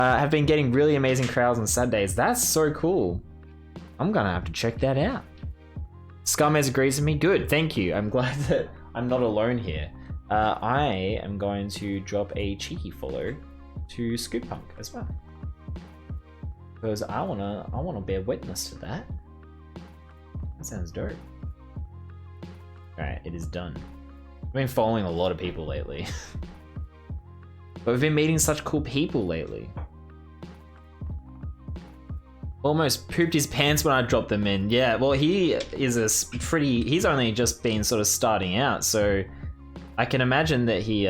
have been getting really amazing crowds on Saturdays. That's so cool. I'm gonna have to check that out. Scarmez agrees with me. Good, thank you. I'm glad that I'm not alone here. I am going to drop a cheeky follow to Scoop Punk as well, because I wanna bear witness to that. That sounds dope. Alright, it is done. I've been following a lot of people lately. But we've been meeting such cool people lately. Almost pooped his pants when I dropped them in. Yeah, well, he is he's only just been sort of starting out, so I can imagine that he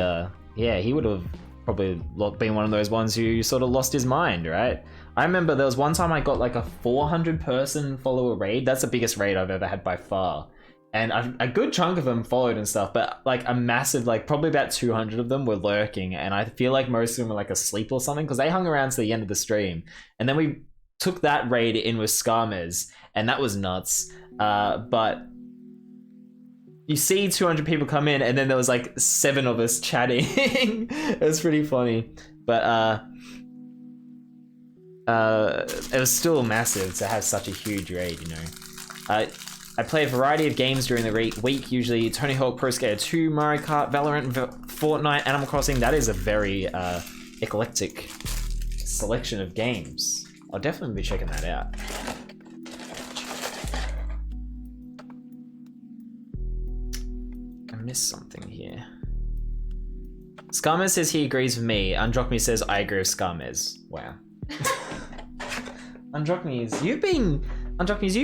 would have probably been one of those ones who sort of lost his mind, right? I remember there was one time I got like a 400 person follower raid. That's the biggest raid I've ever had by far. And a good chunk of them followed and stuff, but like a massive, like probably about 200 of them were lurking, and I feel like most of them were like asleep or something, because they hung around to the end of the stream. And then we took that raid in with Scarmez, and that was nuts. But you see 200 people come in, and then there was like 7 of us chatting. It was pretty funny. But it was still massive to have such a huge raid, you know. I play a variety of games during the week, usually Tony Hawk Pro Skater 2, Mario Kart, Valorant, Fortnite, Animal Crossing. That is a very eclectic selection of games. I'll definitely be checking that out. I missed something here. Scarmez says he agrees with me. Androcme says I agree with Scarmez. Wow. Androcmes, you've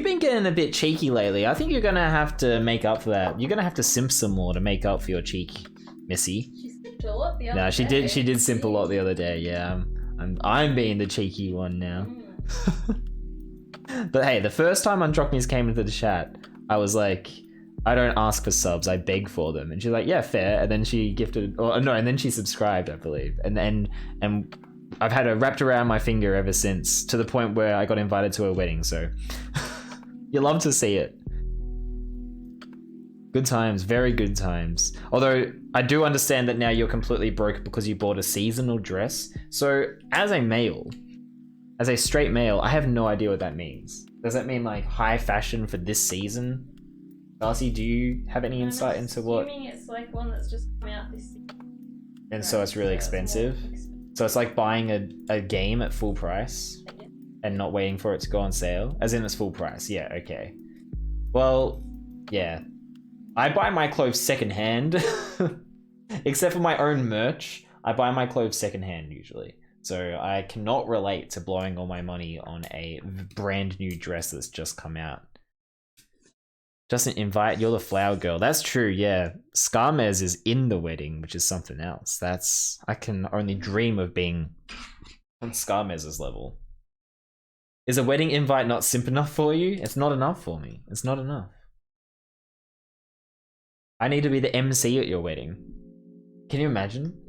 been getting a bit cheeky lately. I think you're gonna have to make up for that. You're gonna have to simp some more to make up for your cheek, Missy. She simped a lot the other day. No, she did simp a lot the other day. Yeah, I'm being the cheeky one now. But hey, the first time Androcmes came into the chat, I was like, I don't ask for subs, I beg for them, and she's like, yeah, fair. And then she gifted, or no, and then she subscribed, I believe, and I've had her wrapped around my finger ever since, to the point where I got invited to her wedding, so you love to see it. Good times, very good times. Although I do understand that now you're completely broke because you bought a seasonal dress. So as a male, as a straight male, I have no idea what that means. Does that mean like high fashion for this season? Darcy, do you have any insight into what? I'm assuming it's like one that's just come out this season. And so it's really expensive? So it's like buying a game at full price and not waiting for it to go on sale? As in it's full price, yeah, okay. Well, yeah. I buy my clothes secondhand. Except for my own merch, I buy my clothes secondhand usually. So I cannot relate to blowing all my money on a brand new dress that's just come out. Just an invite, you're the flower girl. That's true, yeah. Scarmez is in the wedding, which is something else. I can only dream of being on Scarmez's level. Is a wedding invite not simp enough for you? It's not enough for me. It's not enough. I need to be the MC at your wedding. Can you imagine?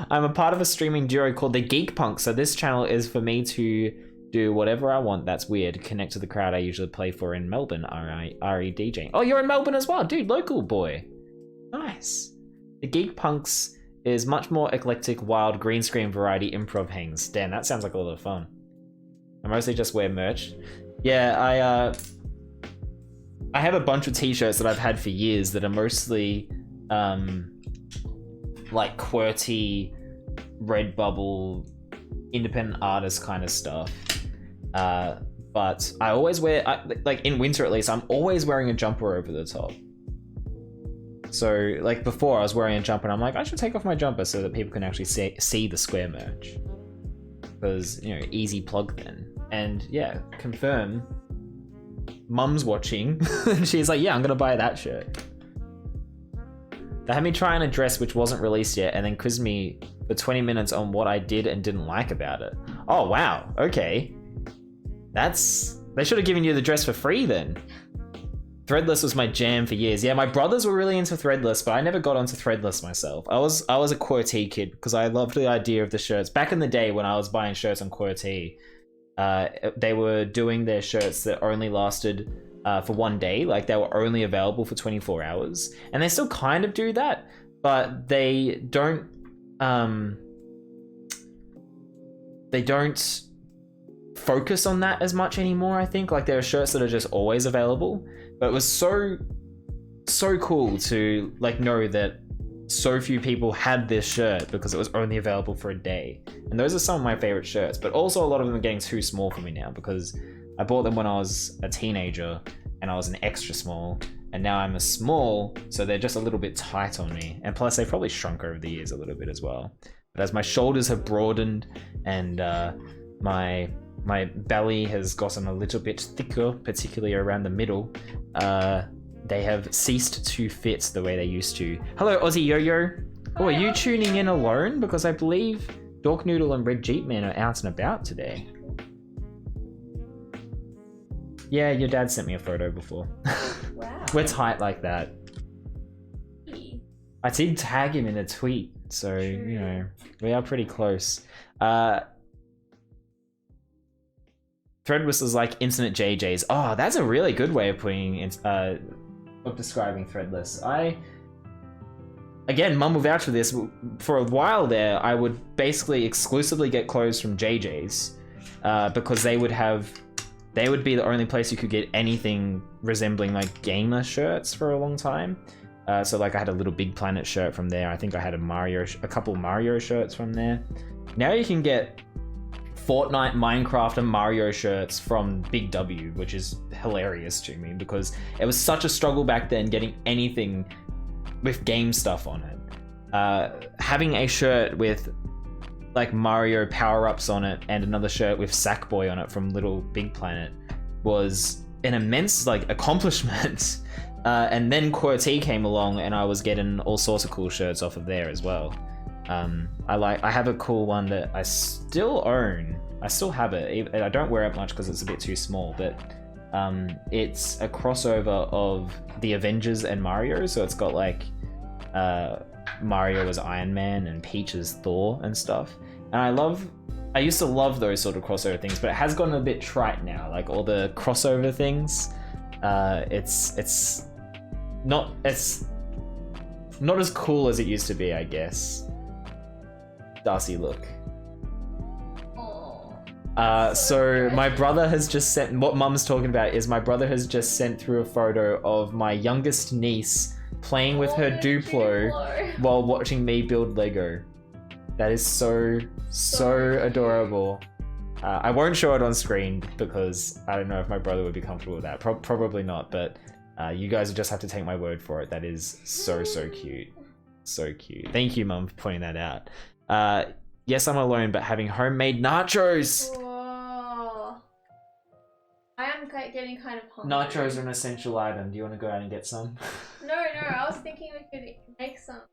I'm a part of a streaming duo called the Geek Punk, so this channel is for me to do whatever I want that's weird, connect to the crowd I usually play for in Melbourne, RE DJing. Oh, you're in Melbourne as well, dude, local boy. Nice. The Geek Punks is much more eclectic, wild, green screen variety improv hangs. Damn, that sounds like a lot of fun. I mostly just wear merch. Yeah, I have a bunch of t-shirts that I've had for years that are mostly like QWERTY, Redbubble, independent artist kind of stuff. But I always wear, like in winter at least, I'm always wearing a jumper over the top. So like before I was wearing a jumper and I'm like, I should take off my jumper so that people can actually see the square merch. Because, you know, easy plug then. And yeah, confirm, mum's watching and she's like, yeah, I'm gonna buy that shirt. They had me try on a dress which wasn't released yet and then quizzed me for 20 minutes on what I did and didn't like about it. Oh wow, okay. They should have given you the dress for free then. Threadless was my jam for years. Yeah, my brothers were really into Threadless, but I never got onto Threadless myself. I was a QWERTY kid because I loved the idea of the shirts. Back in the day when I was buying shirts on QWERTY, they were doing their shirts that only lasted for one day. Like they were only available for 24 hours. And they still kind of do that, but they don't they don't focus on that as much anymore. I think like there are shirts that are just always available, but it was so cool to like know that so few people had this shirt because it was only available for a day. And those are some of my favorite shirts, but also a lot of them are getting too small for me now because I bought them when I was a teenager and I was an extra small, and now I'm a small, so they're just a little bit tight on me. And plus they've probably shrunk over the years a little bit as well. But as my shoulders have broadened and my belly has gotten a little bit thicker, particularly around the middle, they have ceased to fit the way they used to. Hello, Aussie Yo-Yo. Oh, are you tuning in alone? Because I believe Dork Noodle and Red Jeep Man are out and about today. Yeah, your dad sent me a photo before. Wow. We're tight like that. I did tag him in a tweet, so, you know, we are pretty close. Threadless is like infinite JJs. Oh, that's a really good way of putting of describing Threadless. Again, Mum will vouch for this. For a while there, I would basically exclusively get clothes from JJ's because they would be the only place you could get anything resembling like gamer shirts for a long time. So like I had a Little Big Planet shirt from there. I think I had a couple Mario shirts from there. Now you can get Fortnite, Minecraft, and Mario shirts from Big W, which is hilarious to me because it was such a struggle back then getting anything with game stuff on it. Having a shirt with like Mario power-ups on it and another shirt with Sackboy on it from Little Big Planet was an immense like accomplishment. And then QWERTY came along and I was getting all sorts of cool shirts off of there as well. I have a cool one that I still own. I still have it. I don't wear it much because it's a bit too small, but it's a crossover of the Avengers and Mario. So it's got like Mario as Iron Man and Peach as Thor and stuff. And I used to love those sort of crossover things, but it has gotten a bit trite now. Like all the crossover things, it's not as cool as it used to be, I guess. Darcy, look. So my brother has just sent, what Mum's talking about is my brother has just sent through a photo of my youngest niece playing with her Duplo while watching me build Lego. That is so adorable. I won't show it on screen because I don't know if my brother would be comfortable with that. Probably not, but you guys just have to take my word for it. That is so cute. So cute. Thank you, Mum, for pointing that out. Yes, I'm alone, but having homemade nachos. Whoa. I am getting kind of hungry. Nachos are an essential item. Do you want to go out and get some? No, I was thinking we could make some.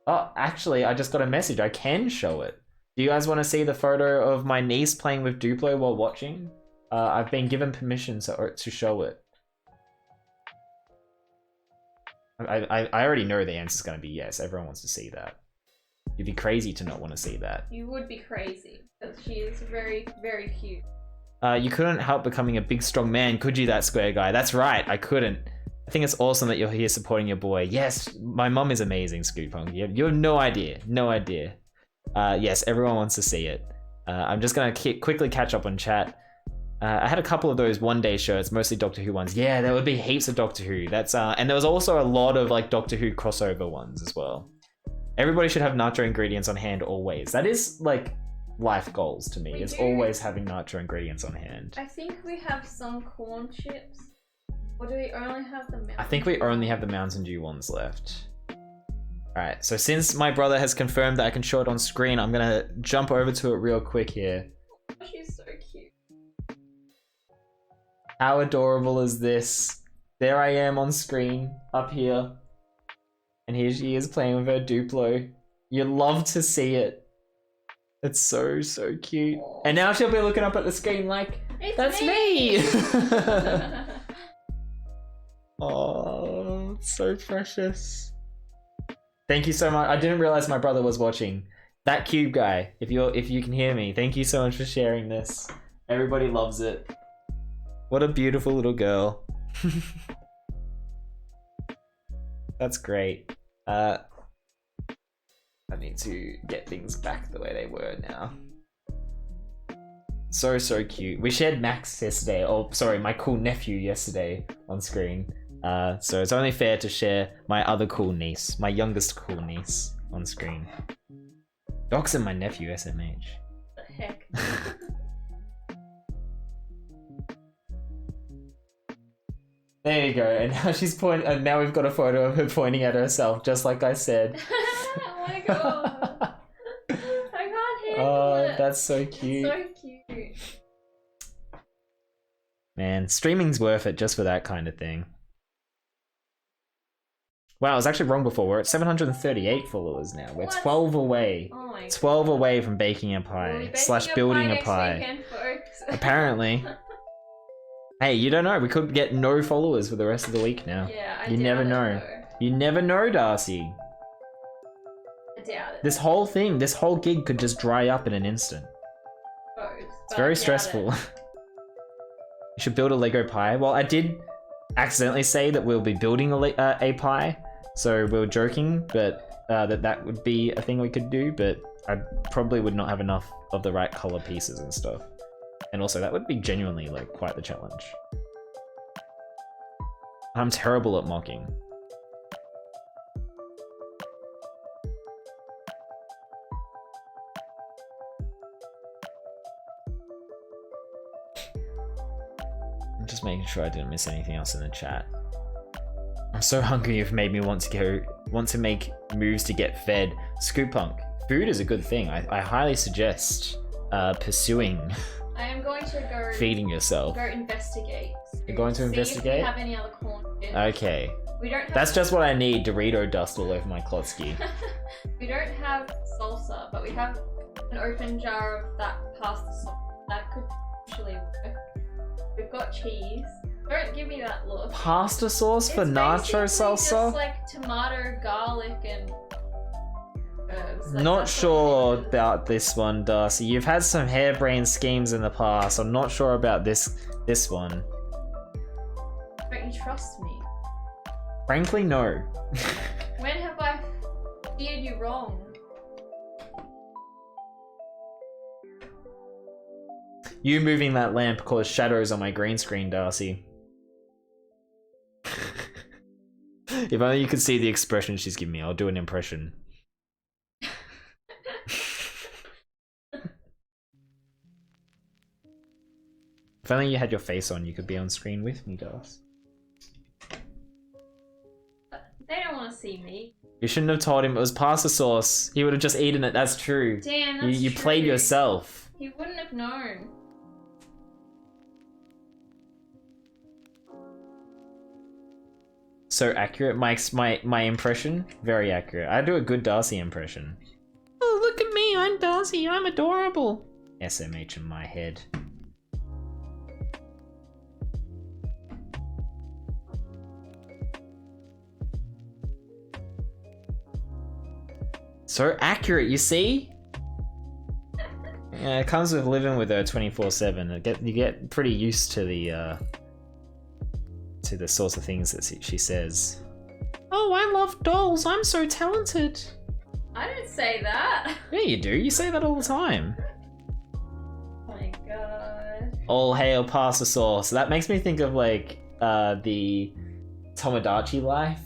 Oh, actually, I just got a message. I can show it. Do you guys want to see the photo of my niece playing with Duplo while watching? I've been given permission to show it. I already know the answer's going to be yes. Everyone wants to see that. You'd be crazy to not want to see that. You would be crazy, because she is very, very cute. You couldn't help becoming a big, strong man, could you, that square guy? That's right, I couldn't. I think it's awesome that you're here supporting your boy. Yes, my mum is amazing, Scoopong. You have no idea. No idea. Yes, everyone wants to see it. I'm just going to quickly catch up on chat. I had a couple of those one-day shirts, mostly Doctor Who ones. Yeah, there would be heaps of Doctor Who. That's and there was also a lot of like Doctor Who crossover ones as well. Everybody should have nacho ingredients on hand always. That is like life goals to me. Is always having nacho ingredients on hand. I think we have some corn chips. Or do we only have the Mountain I think we only have the Mountain Dew ones left. Alright, so since my brother has confirmed that I can show it on screen, I'm gonna jump over to it real quick here. Oh, she's so cute. How adorable is this? There I am on screen, up here. And here she is playing with her Duplo. You love to see it. It's so cute. Aww. And now she'll be looking up at the screen like, that's me! Oh, it's so precious. Thank you so much. I didn't realize my brother was watching. That cube guy, if you can hear me, thank you so much for sharing this. Everybody loves it. What a beautiful little girl. That's great. I need to get things back the way they were now. So cute. We shared Max yesterday, or sorry, my cool nephew yesterday on screen. So it's only fair to share my other cool niece, my youngest cool niece, on screen. Doxing my nephew, SMH. The heck? There you go, and now she's pointing, and now we've got a photo of her pointing at herself, just like I said. Oh my god. I can't handle Oh, it. that's so cute. So cute. Man, streaming's worth it just for that kind of thing. Wow, I was actually wrong before. We're at 738 followers now. We're What? 12 away. Oh my 12 god. away from baking a We'll be pie baking slash building a next pie. weekend, folks. Apparently. Hey, you don't know. We could get no followers for the rest of the week now. Yeah, I You doubt never it, know. though. You never know, Darcy. I doubt it. This whole thing, this whole gig could just dry up in an instant. It's very stressful. You should build a Lego pie. Well, I did accidentally say that we'll be building a pie, so we were joking, but that would be a thing we could do, but I probably would not have enough of the right color pieces and stuff. And also, that would be genuinely, like, quite the challenge. I'm terrible at mocking. I'm just making sure I didn't miss anything else in the chat. I'm so hungry, you've made me want to make moves to get fed. Scoop Punk, food is a good thing. I highly suggest pursuing I am going to go feeding yourself. Go investigate. You're going to investigate? See if we have any other corn chips. Okay. We don't have That's just what I need, Dorito dust all over my Klotsky. We don't have salsa, but we have an open jar of that pasta sauce. That could actually work. We've got cheese. Don't give me that look. Pasta sauce for It's nacho basically salsa? just like tomato, garlic, and herbs. Like, Not that's sure what it is. about this one, Darcy. You've had some harebrained schemes in the past. I'm not sure about this one. Don't you trust me? Frankly, no. When have I steered you wrong? You moving that lamp caused shadows on my green screen, Darcy. If only you could see the expression she's giving me. I'll do an impression. If only you had your face on, you could be on screen with me, Darcy. They don't want to see me. You shouldn't have told him it was pasta sauce. He would have just eaten it. That's true. Damn, that's You true. played yourself. He wouldn't have known. So accurate. My impression, very accurate. I do a good Darcy impression. Oh, look at me. I'm Darcy. I'm adorable. SMH in my head. So accurate, you see? Yeah, it comes with living with her 24/7. You get pretty used to the sorts of things that she says. Oh, I love dolls. I'm so talented. I don't say that. Yeah, you do. You say that all the time. Oh my god. All hail pasta sauce. That makes me think of like the Tomodachi Life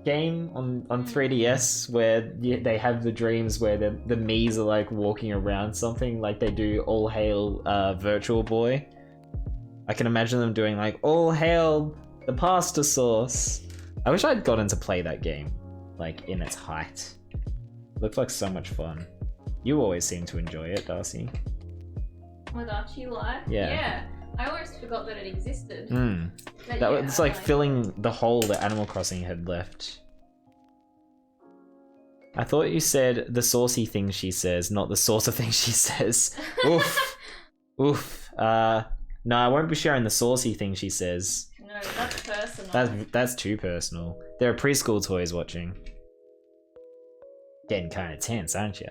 game on 3DS where they have the dreams where the Miis are like walking around something like they do All Hail Virtual Boy. I can imagine them doing like All Hail the pasta sauce. I wish I'd gotten to play that game like in its height. Looked like so much fun. You always seem to enjoy it, Darcy. Tomodachi Life? Yeah. Yeah. I almost forgot that it existed. But That yeah, was I like filling the hole that Animal Crossing had left. I thought you said the saucy thing she says, not the sort of thing she says. Oof. Oof. No, I won't be sharing the saucy thing she says. No, that's personal. That's too personal. There are preschool toys watching. Getting kind of tense, aren't you?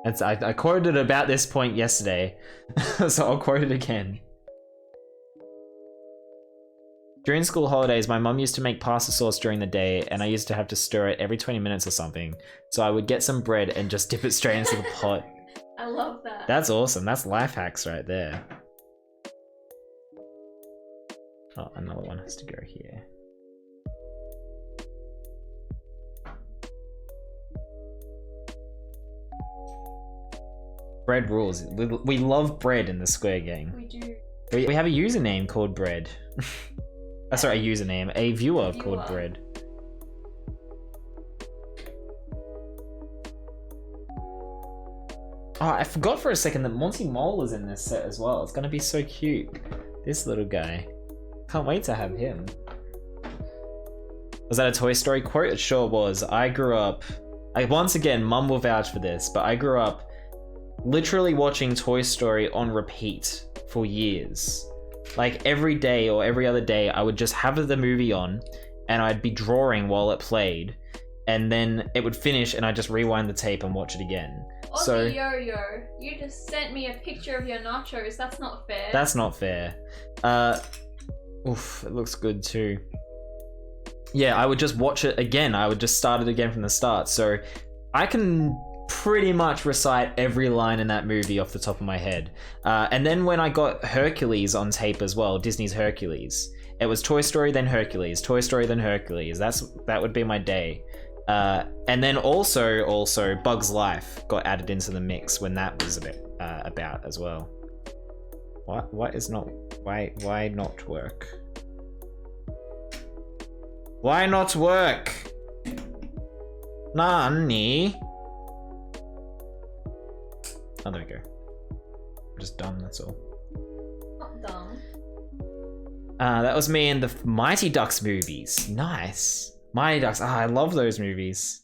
I quoted about this point yesterday, so I'll quote it again. During school holidays, my mum used to make pasta sauce during the day, and I used to have to stir it every 20 minutes or something. So I would get some bread and just dip it straight into the pot. I I love that. That's awesome. That's life hacks right there. Oh, another one has to go here. Bread rules. We love bread in the Square game. We do. We have a username called Bread. Sorry, a username. A viewer called Bread. Oh, I forgot for a second that Monty Mole is in this set as well. It's gonna be so cute. This little guy. Can't wait to have him. Was that a Toy Story quote? It sure was. I grew up... once again, Mum will vouch for this, but I grew up literally watching Toy Story on repeat for years. Like every day or every other day, I would just have the movie on and I'd be drawing while it played, and then it would finish and I'd just rewind the tape and watch it again. Aussie Yo-Yo, you just sent me a picture of your nachos. That's not fair. That's not fair. Oof, it looks good too. Yeah, I would just watch it again. I would just start it again from the start. So I can pretty much recite every line in that movie off the top of my head. And then when I got Hercules on tape as well, Disney's Hercules, it was Toy Story, then Hercules, Toy Story, then Hercules. That would be my day. And then also Bug's Life got added into the mix when that was about as well. Why not work? Why not work? Nani? Oh, there we go. I'm just dumb, that's all. Not dumb. That was me in the Mighty Ducks movies. Nice. Mighty Ducks. I love those movies.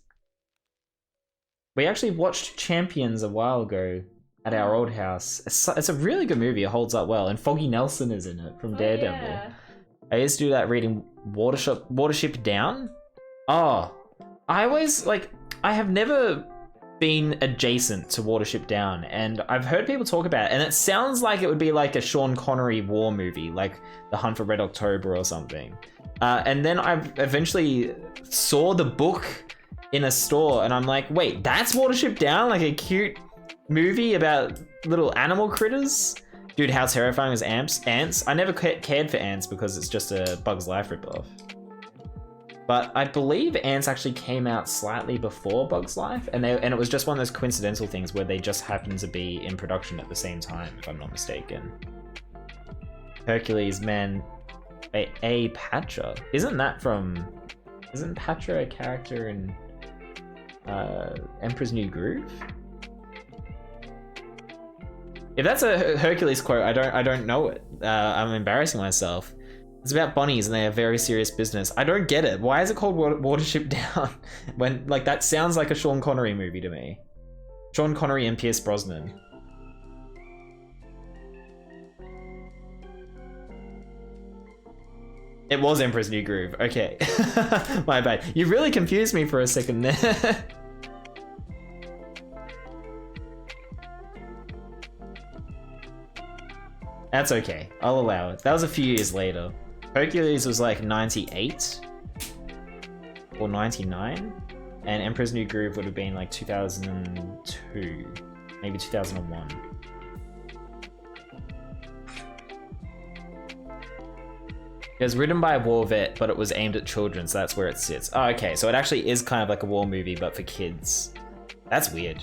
We actually watched Champions a while ago at our old house. It's a really good movie. It holds up well. And Foggy Nelson is in it from Daredevil. Yeah. I used to do that reading Watership Down. Oh, I have never been adjacent to Watership Down, and I've heard people talk about it, and it sounds like it would be like a Sean Connery war movie, like The Hunt for Red October or something. And then I eventually saw the book in a store, and I'm like, wait, that's Watership Down? Like a cute movie about little animal critters? Dude, how terrifying is ants? I never cared for ants because it's just a Bug's Life ripoff. But I believe ants actually came out slightly before Bug's Life, and it was just one of those coincidental things where they just happened to be in production at the same time, if I'm not mistaken. Hercules, man, a Patra. Isn't Patra a character in Emperor's New Groove? If that's a Hercules quote, I don't know it. I'm embarrassing myself. It's about bunnies and they have very serious business. I don't get it. Why is it called Watership Down? When, like, that sounds like a Sean Connery movie to me. Sean Connery and Pierce Brosnan. It was Emperor's New Groove. Okay. My bad. You really confused me for a second there. That's okay. I'll allow it. That was a few years later. Hercules was like 98 or 99, and Emperor's New Groove would have been like 2002, maybe 2001. It was written by a war vet, but it was aimed at children, so that's where it sits. Oh, okay, so it actually is kind of like a war movie, but for kids. That's weird.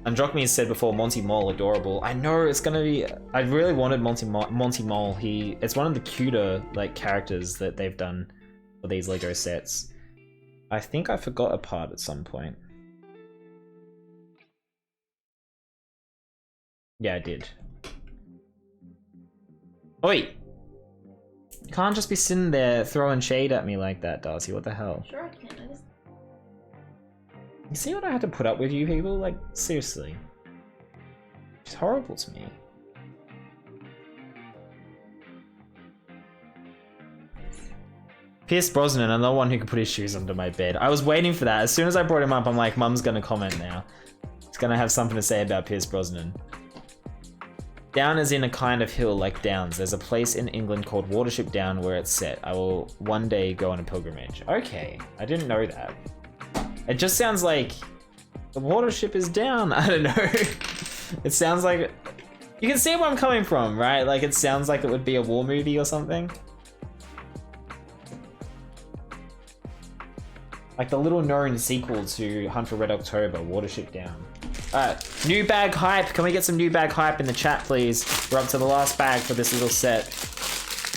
Androcme has said before, Monty Mole, adorable. I know, it's gonna be... I really wanted Monty Mole. It's one of the cuter, like, characters that they've done for these LEGO sets. I think I forgot a part at some point. Yeah, I did. Oi! You can't just be sitting there throwing shade at me like that, Darcy. What the hell? Sure I can. You see what I had to put up with, you people? Like, seriously. It's horrible to me. Pierce Brosnan, another one who could put his shoes under my bed. I was waiting for that. As soon as I brought him up, I'm like, Mum's gonna comment now. He's gonna have something to say about Pierce Brosnan. Down is in a kind of hill like Downs. There's a place in England called Watership Down where it's set. I will one day go on a pilgrimage. Okay, I didn't know that. It just sounds like The water ship is down. I don't know. It sounds like... You can see where I'm coming from, right? Like, it sounds like it would be a war movie or something. Like the little known sequel to Hunt for Red October, Watership Down. Alright, new bag hype. Can we get some new bag hype in the chat, please? We're up to the last bag for this little set.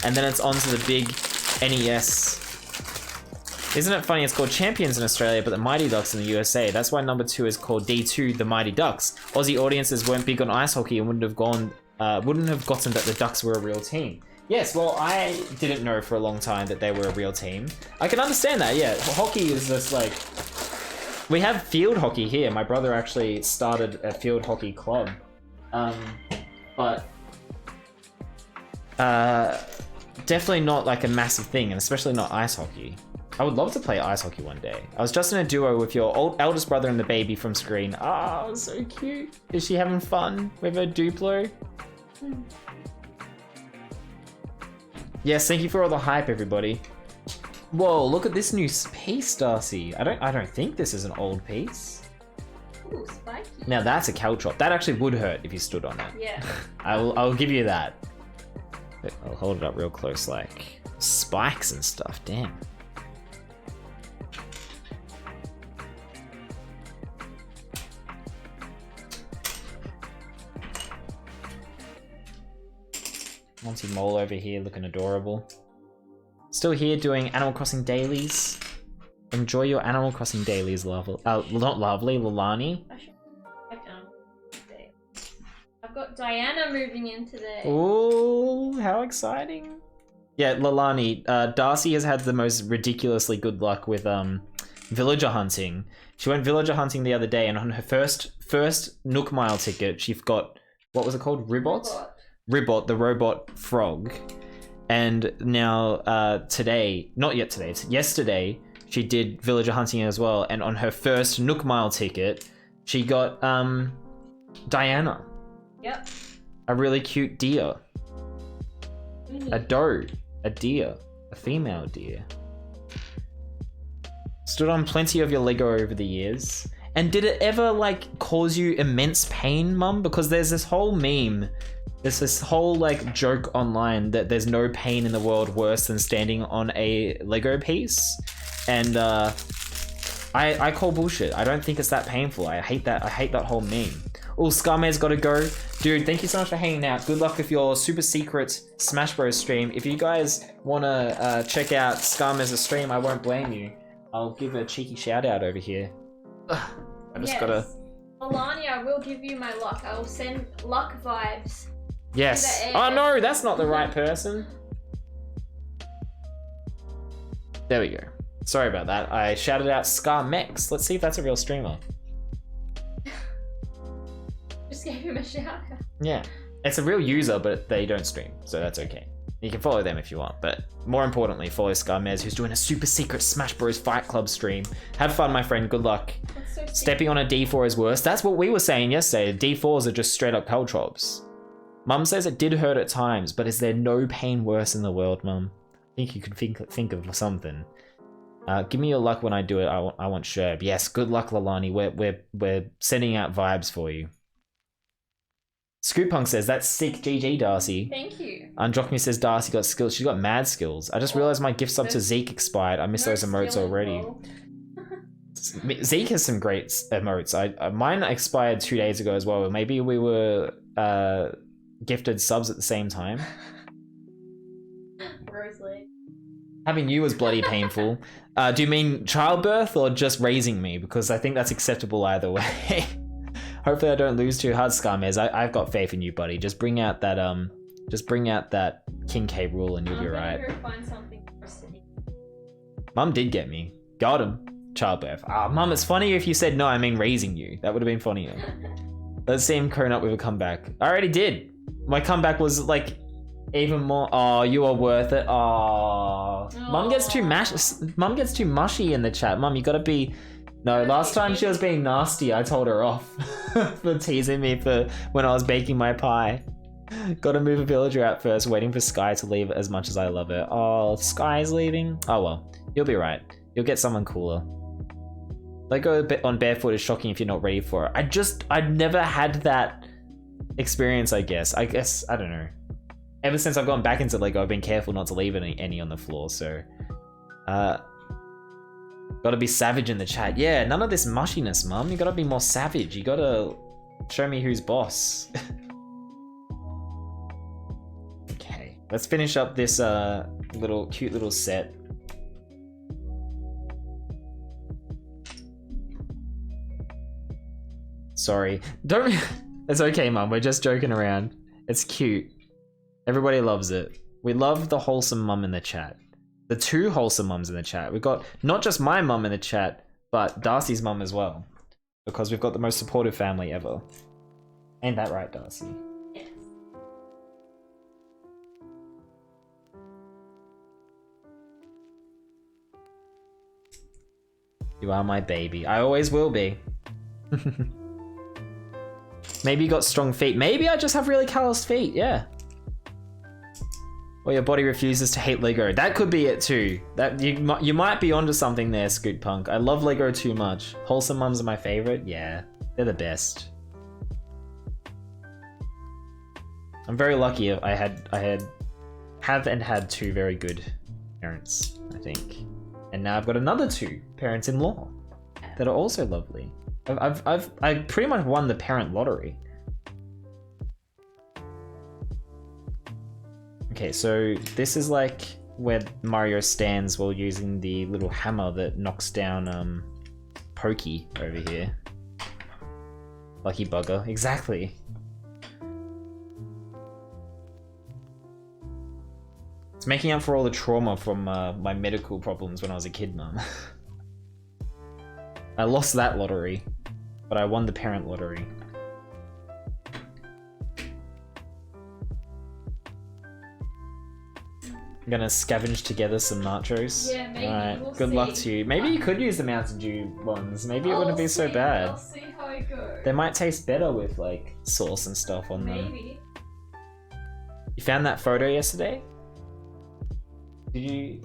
And then it's on to the big NES. Isn't it funny? It's called Champions in Australia, but the Mighty Ducks in the USA. That's why number 2 is called D2, the Mighty Ducks. Aussie audiences weren't big on ice hockey and wouldn't have gotten that the Ducks were a real team. Yes, well, I didn't know for a long time that they were a real team. I can understand that, yeah. Hockey is just like... We have field hockey here. My brother actually started a field hockey club. But... definitely not like a massive thing, and especially not ice hockey. I would love to play ice hockey one day. I was just in a duo with your eldest brother and the baby from screen. Oh, so cute. Is she having fun with her Duplo? Yes, thank you for all the hype, everybody. Whoa, look at this new piece, Darcy. I don't think this is an old piece. Ooh, spiky. Now that's a caltrop. That actually would hurt if you stood on it. Yeah. I'll give you that. I'll hold it up real close, like spikes and stuff. Damn. Monty Mole over here looking adorable. Still here doing Animal Crossing dailies. Enjoy your Animal Crossing dailies, not lovely, Lilani. I should check down. I've got Diana moving in today. Ooh, how exciting. Yeah, Lilani, Darcy has had the most ridiculously good luck with villager hunting. She went villager hunting the other day, and on her first Nook Mile ticket, she got, what was it called? Ribbot? Ribbot, the robot frog. And now today, not yet today, it's yesterday, she did villager hunting as well, and on her first Nook Mile ticket, she got Diana. Yep. A really cute deer. A doe. A deer. A female deer. Stood on plenty of your Lego over the years. And did it ever, like, cause you immense pain, Mum? Because there's this whole meme, there's this whole, like, joke online that there's no pain in the world worse than standing on a Lego piece. And, I call bullshit. I don't think it's that painful. I hate that whole meme. Oh, Scarmare's gotta go. Dude, thank you so much for hanging out. Good luck with your super secret Smash Bros stream. If you guys wanna check out Scarmare's stream, I won't blame you. I'll give a cheeky shout out over here. Ugh, I just gotta... Alani, I will give you my luck. I will send luck vibes. Yes. Oh no, that's not the right person. There we go. Sorry about that. I shouted out Scarmex. Let's see if that's a real streamer. Just gave him a shout out. Yeah. It's a real user, but they don't stream, so that's okay. You can follow them if you want, but more importantly, follow Scarmez, who's doing a super secret Smash Bros. Fight Club stream. Have fun, my friend. Good luck. So Stepping on a D4 is worse. That's what we were saying yesterday. D4s are just straight up caltrops. Mum says it did hurt at times, but is there no pain worse in the world, Mum? I think you could think of something. Give me your luck when I do it. I want Sherb. Yes, good luck, Lalani. We're sending out vibes for you. Scoop says, that's sick, GG, Darcy. Thank you. Androchme says Darcy got skills. She's got mad skills. I just realized my gift sub to Zeke expired. I missed those emotes already. Zeke has some great emotes. Mine expired 2 days ago as well. Maybe we were gifted subs at the same time. Rosalie. Having you was bloody painful. Do you mean childbirth or just raising me? Because I think that's acceptable either way. Hopefully I don't lose too hard, Scarmez. I've got faith in you, buddy. Just bring out that King K rule and you'll be right. Go find something for City. Mum did get me. Got him. Childbirth. Mum, it's funnier if you said no, I mean raising you. That would have been funnier. Let's see him crone up with a comeback. I already did. My comeback was like even more. Oh, you are worth it. Oh. Mum gets too mushy in the chat. Mum, you gotta be. No, last time she was being nasty, I told her off for teasing me for when I was baking my pie. Gotta move a villager out first, waiting for Sky to leave as much as I love it. Oh, Sky's leaving? Oh well, you'll be right. You'll get someone cooler. Lego on barefoot is shocking if you're not ready for it. I've never had that experience, I guess. I don't know. Ever since I've gone back into Lego, I've been careful not to leave any on the floor, so... Gotta be savage in the chat. Yeah, none of this mushiness, mum. You gotta be more savage. You gotta show me who's boss. Okay, let's finish up this cute little set. Sorry. Don't... It's okay, mum. We're just joking around. It's cute. Everybody loves it. We love the wholesome mum in the chat. The two wholesome mums in the chat. We've got not just my mum in the chat, but Darcy's mum as well. Because we've got the most supportive family ever. Ain't that right, Darcy? Yes. You are my baby. I always will be. Maybe you got strong feet. Maybe I just have really calloused feet, yeah. Or your body refuses to hate Lego. That could be it too. That you might be onto something there, Scoot Punk. I love Lego too much. Wholesome mums are my favorite. Yeah, they're the best. I'm very lucky. I had two very good parents, I think, and now I've got another two parents-in-law that are also lovely. I pretty much won the parent lottery. Okay, so this is like where Mario stands while using the little hammer that knocks down Pokey over here. Lucky bugger, exactly. It's making up for all the trauma from my medical problems when I was a kid, mum. I lost that lottery, but I won the parent lottery. I'm gonna scavenge together some nachos. Yeah, maybe. Alright, We'll good see. luck to you. Maybe you could use the Mountain Dew ones. Maybe it wouldn't be so bad. I'll see how it goes. They might taste better with like sauce and stuff on them. Maybe. You found that photo yesterday? Did you?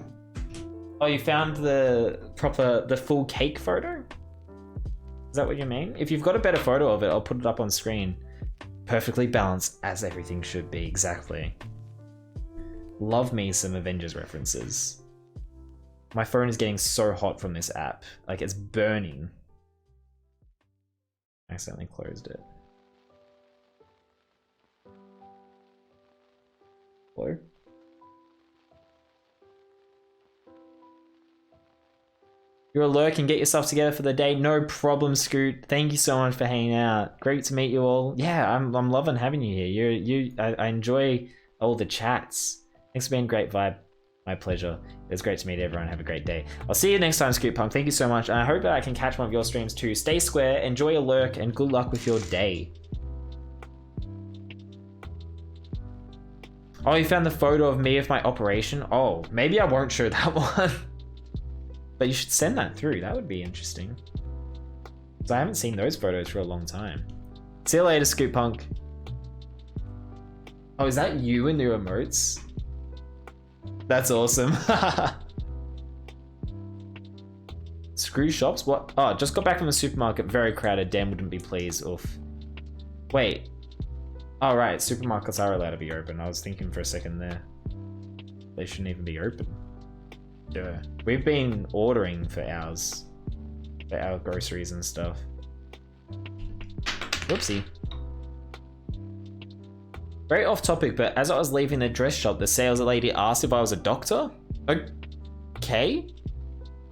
Oh, you found the full cake photo? Is that what you mean? If you've got a better photo of it, I'll put it up on screen. Perfectly balanced, as everything should be, exactly. Love me some Avengers references. My phone is getting so hot from this app. Like, it's burning. I accidentally closed it. Hello? You're a lurk and get yourself together for the day. No problem, Scoot. Thank you so much for hanging out. Great to meet you all. Yeah, I'm loving having you here. I enjoy all the chats. Thanks for being a great vibe. My pleasure. It was great to meet everyone. Have a great day. I'll see you next time, Scoot Punk. Thank you so much. And I hope that I can catch one of your streams too. Stay square, enjoy your lurk, and good luck with your day. Oh, you found the photo of me with my operation? Oh, maybe I won't show that one. But you should send that through. That would be interesting. Because I haven't seen those photos for a long time. See you later, Scoot Punk. Oh, is that you in the emotes? That's awesome. Screw shops? What? Oh, just got back from the supermarket. Very crowded. Dan wouldn't be pleased. Oof. Wait. Oh, right. Supermarkets are allowed to be open. I was thinking for a second there. They shouldn't even be open. Duh. We've been ordering for ours. For our groceries and stuff. Whoopsie. Very off topic, but as I was leaving the dress shop, the sales lady asked if I was a doctor? Okay.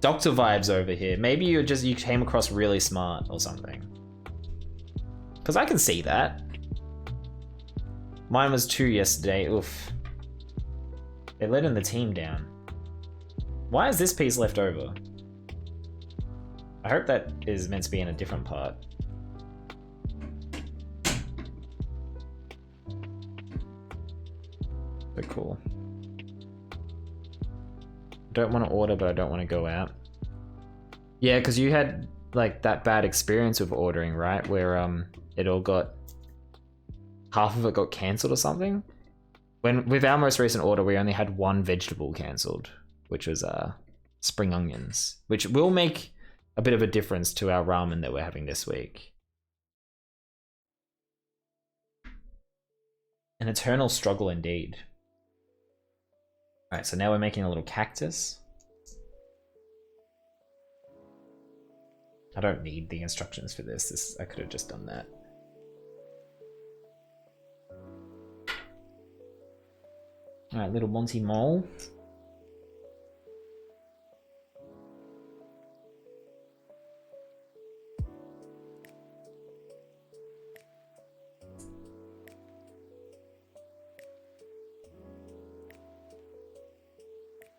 Doctor vibes over here. Maybe you came across really smart or something. Because I can see that. Mine was 2 yesterday. Oof. They're letting the team down. Why is this piece left over? I hope that is meant to be in a different part. So cool. Don't want to order, but I don't want to go out. Yeah, because you had like that bad experience with ordering, right? Where it all got... half of it got cancelled or something? With our most recent order, we only had one vegetable cancelled, which was spring onions, which will make a bit of a difference to our ramen that we're having this week. An eternal struggle indeed. Alright, so now we're making a little cactus. I don't need the instructions for this. I could have just done that. Alright, little Monty Mole.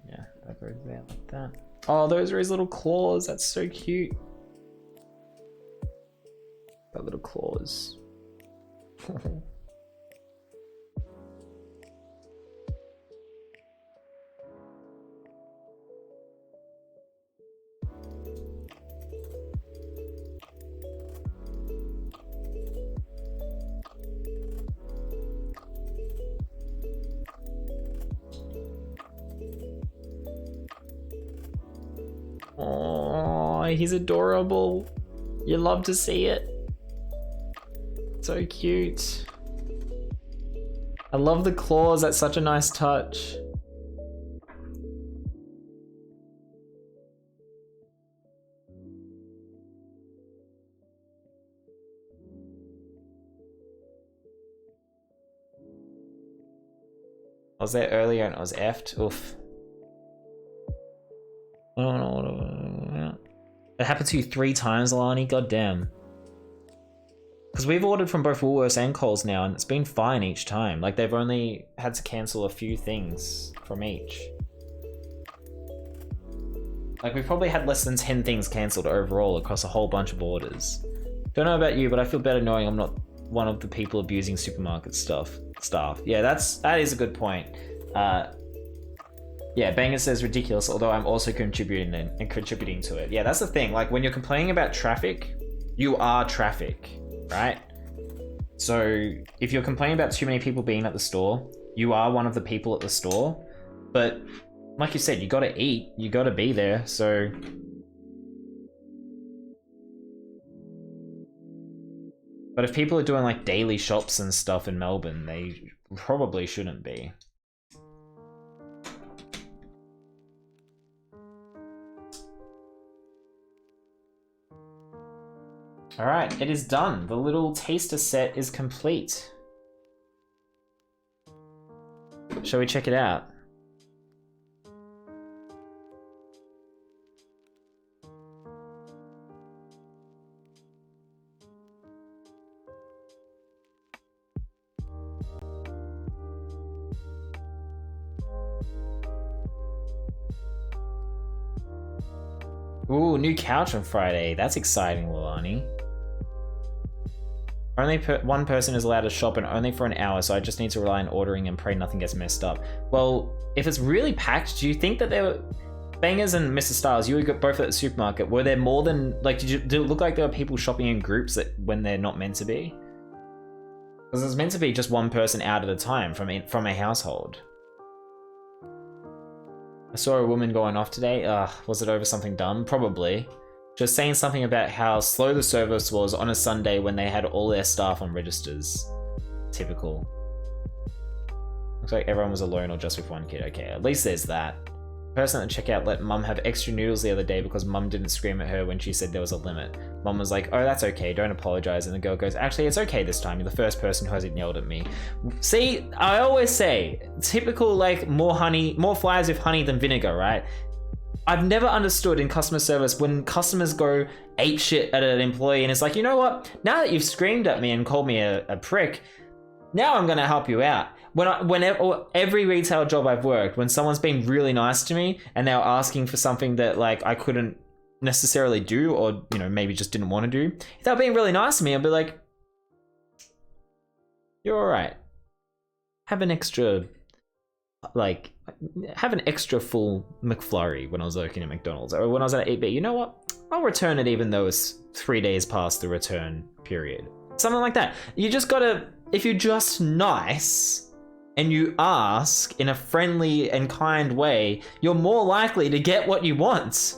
Yeah, that goes there like that. Oh, those are his little claws. That's so cute. Got little claws. Oh, he's adorable. You love to see it. So cute. I love the claws. That's such a nice touch. I was there earlier and it was effed. Oof. It happened to you 3 times, Alani? God damn. Because we've ordered from both Woolworths and Coles now, and it's been fine each time. Like, they've only had to cancel a few things from each. Like, we've probably had less than 10 things cancelled overall across a whole bunch of orders. Don't know about you, but I feel better knowing I'm not one of the people abusing supermarket staff. Yeah, that is a good point. Yeah, Banger says ridiculous, although I'm also contributing to it. Yeah, that's the thing. Like, when you're complaining about traffic, you are traffic, right? So if you're complaining about too many people being at the store, you are one of the people at the store. But like you said, you gotta eat, you gotta be there, so... But if people are doing like daily shops and stuff in Melbourne, they probably shouldn't be. Alright, it is done. The little taster set is complete. Shall we check it out? Ooh, new couch on Friday. That's exciting, Lilani. Only one person is allowed to shop and only for an hour, so I just need to rely on ordering and pray nothing gets messed up. Well, if it's really packed, do you think that there were... Bangers and Mr. Styles, you were both at the supermarket. Were there more than... Like, did it look like there were people shopping in groups that when they're not meant to be? Because it's meant to be just one person out at a time from a household. I saw a woman going off today. Was it over something dumb? Probably. Just saying something about how slow the service was on a Sunday when they had all their staff on registers. Typical. Looks like everyone was alone or just with one kid. Okay, at least there's that. The person at checkout let Mum have extra noodles the other day because Mum didn't scream at her when she said there was a limit. Mum was like, oh, that's okay, don't apologize. And the girl goes, actually, it's okay this time. You're the first person who hasn't yelled at me. See, I always say, typical, like, more flies with honey than vinegar, right? I've never understood in customer service when customers go ape shit at an employee and it's like, you know what? Now that you've screamed at me and called me a prick, now I'm gonna help you out. Every retail job I've worked, when someone's been really nice to me and they're asking for something that like I couldn't necessarily do or, you know, maybe just didn't want to do, if they're being really nice to me, I'll be like, you're all right. Have an extra full McFlurry when I was working at McDonald's, or when I was at 8B. You know what? I'll return it even though it's 3 days past the return period. Something like that. You just gotta, if you're just nice and you ask in a friendly and kind way, you're more likely to get what you want.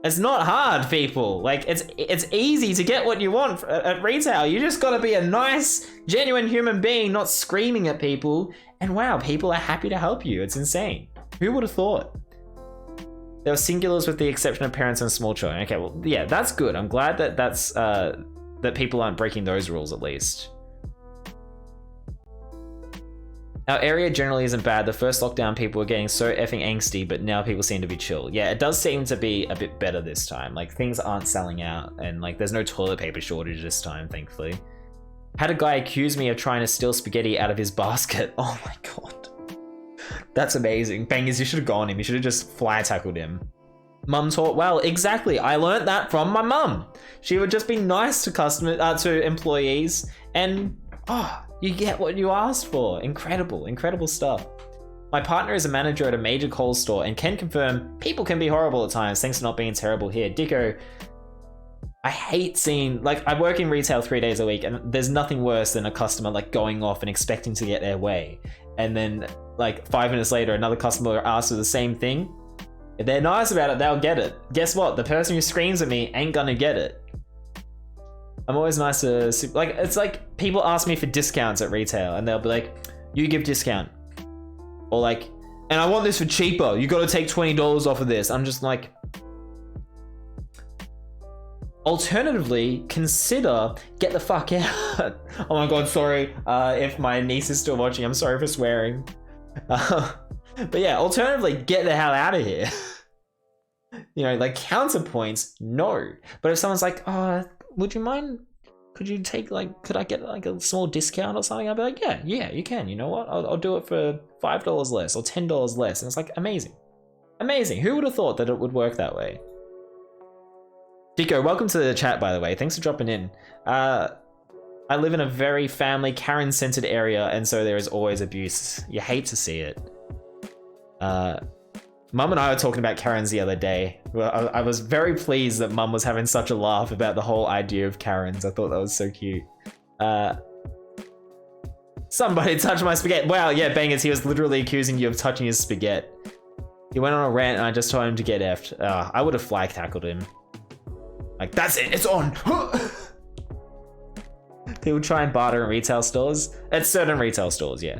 It's not hard, people. Like, it's easy to get what you want at retail. You just gotta be a nice, genuine human being, not screaming at people. And wow, people are happy to help you. It's insane. Who would have thought? There were singulars with the exception of parents and small children. Okay, well, yeah, that's good. I'm glad that that people aren't breaking those rules at least. Our area generally isn't bad. The first lockdown, people were getting so effing angsty, but now people seem to be chill. Yeah, it does seem to be a bit better this time. Like, things aren't selling out, and like, there's no toilet paper shortage this time, thankfully. Had a guy accuse me of trying to steal spaghetti out of his basket. Oh my god. That's amazing. Bangers, you should have gone him. You should have just fly tackled him. Mum taught well. Exactly. I learned that from my mum. She would just be nice to employees, and you get what you asked for. Incredible, incredible stuff. My partner is a manager at a major Coles store and can confirm people can be horrible at times. Thanks for not being terrible here. Dicko, I hate seeing, like, I work in retail 3 days a week, and there's nothing worse than a customer like going off and expecting to get their way. And then like 5 minutes later, another customer asks for the same thing. If they're nice about it, they'll get it. Guess what? The person who screams at me ain't gonna get it. I'm always nice to, like, it's like people ask me for discounts at retail and they'll be like, you give discount. Or like, and I want this for cheaper. You gotta take $20 off of this. I'm just like, alternatively, consider get the fuck out. Oh my god, sorry. If my niece is still watching, I'm sorry for swearing. But yeah, alternatively, get the hell out of here. You know, like, counterpoints, no. But if someone's like, would you mind, could you take, like, could I get like a small discount or something? I'll be like, yeah, you can. You know what? I'll do it for $5 less or $10 less. And it's like, amazing. Amazing. Who would have thought that it would work that way? Dico, welcome to the chat, by the way. Thanks for dropping in. I live in a very family, Karen-centered area, and so there is always abuse. You hate to see it. Mum and I were talking about Karens the other day. Well, I was very pleased that Mum was having such a laugh about the whole idea of Karens. I thought that was so cute. Somebody touched my spaghetti. Wow, yeah, Bangers, he was literally accusing you of touching his spaghetti. He went on a rant and I just told him to get effed. I would have flag tackled him. Like, that's it, it's on. People try and barter in retail stores. At certain retail stores, yeah.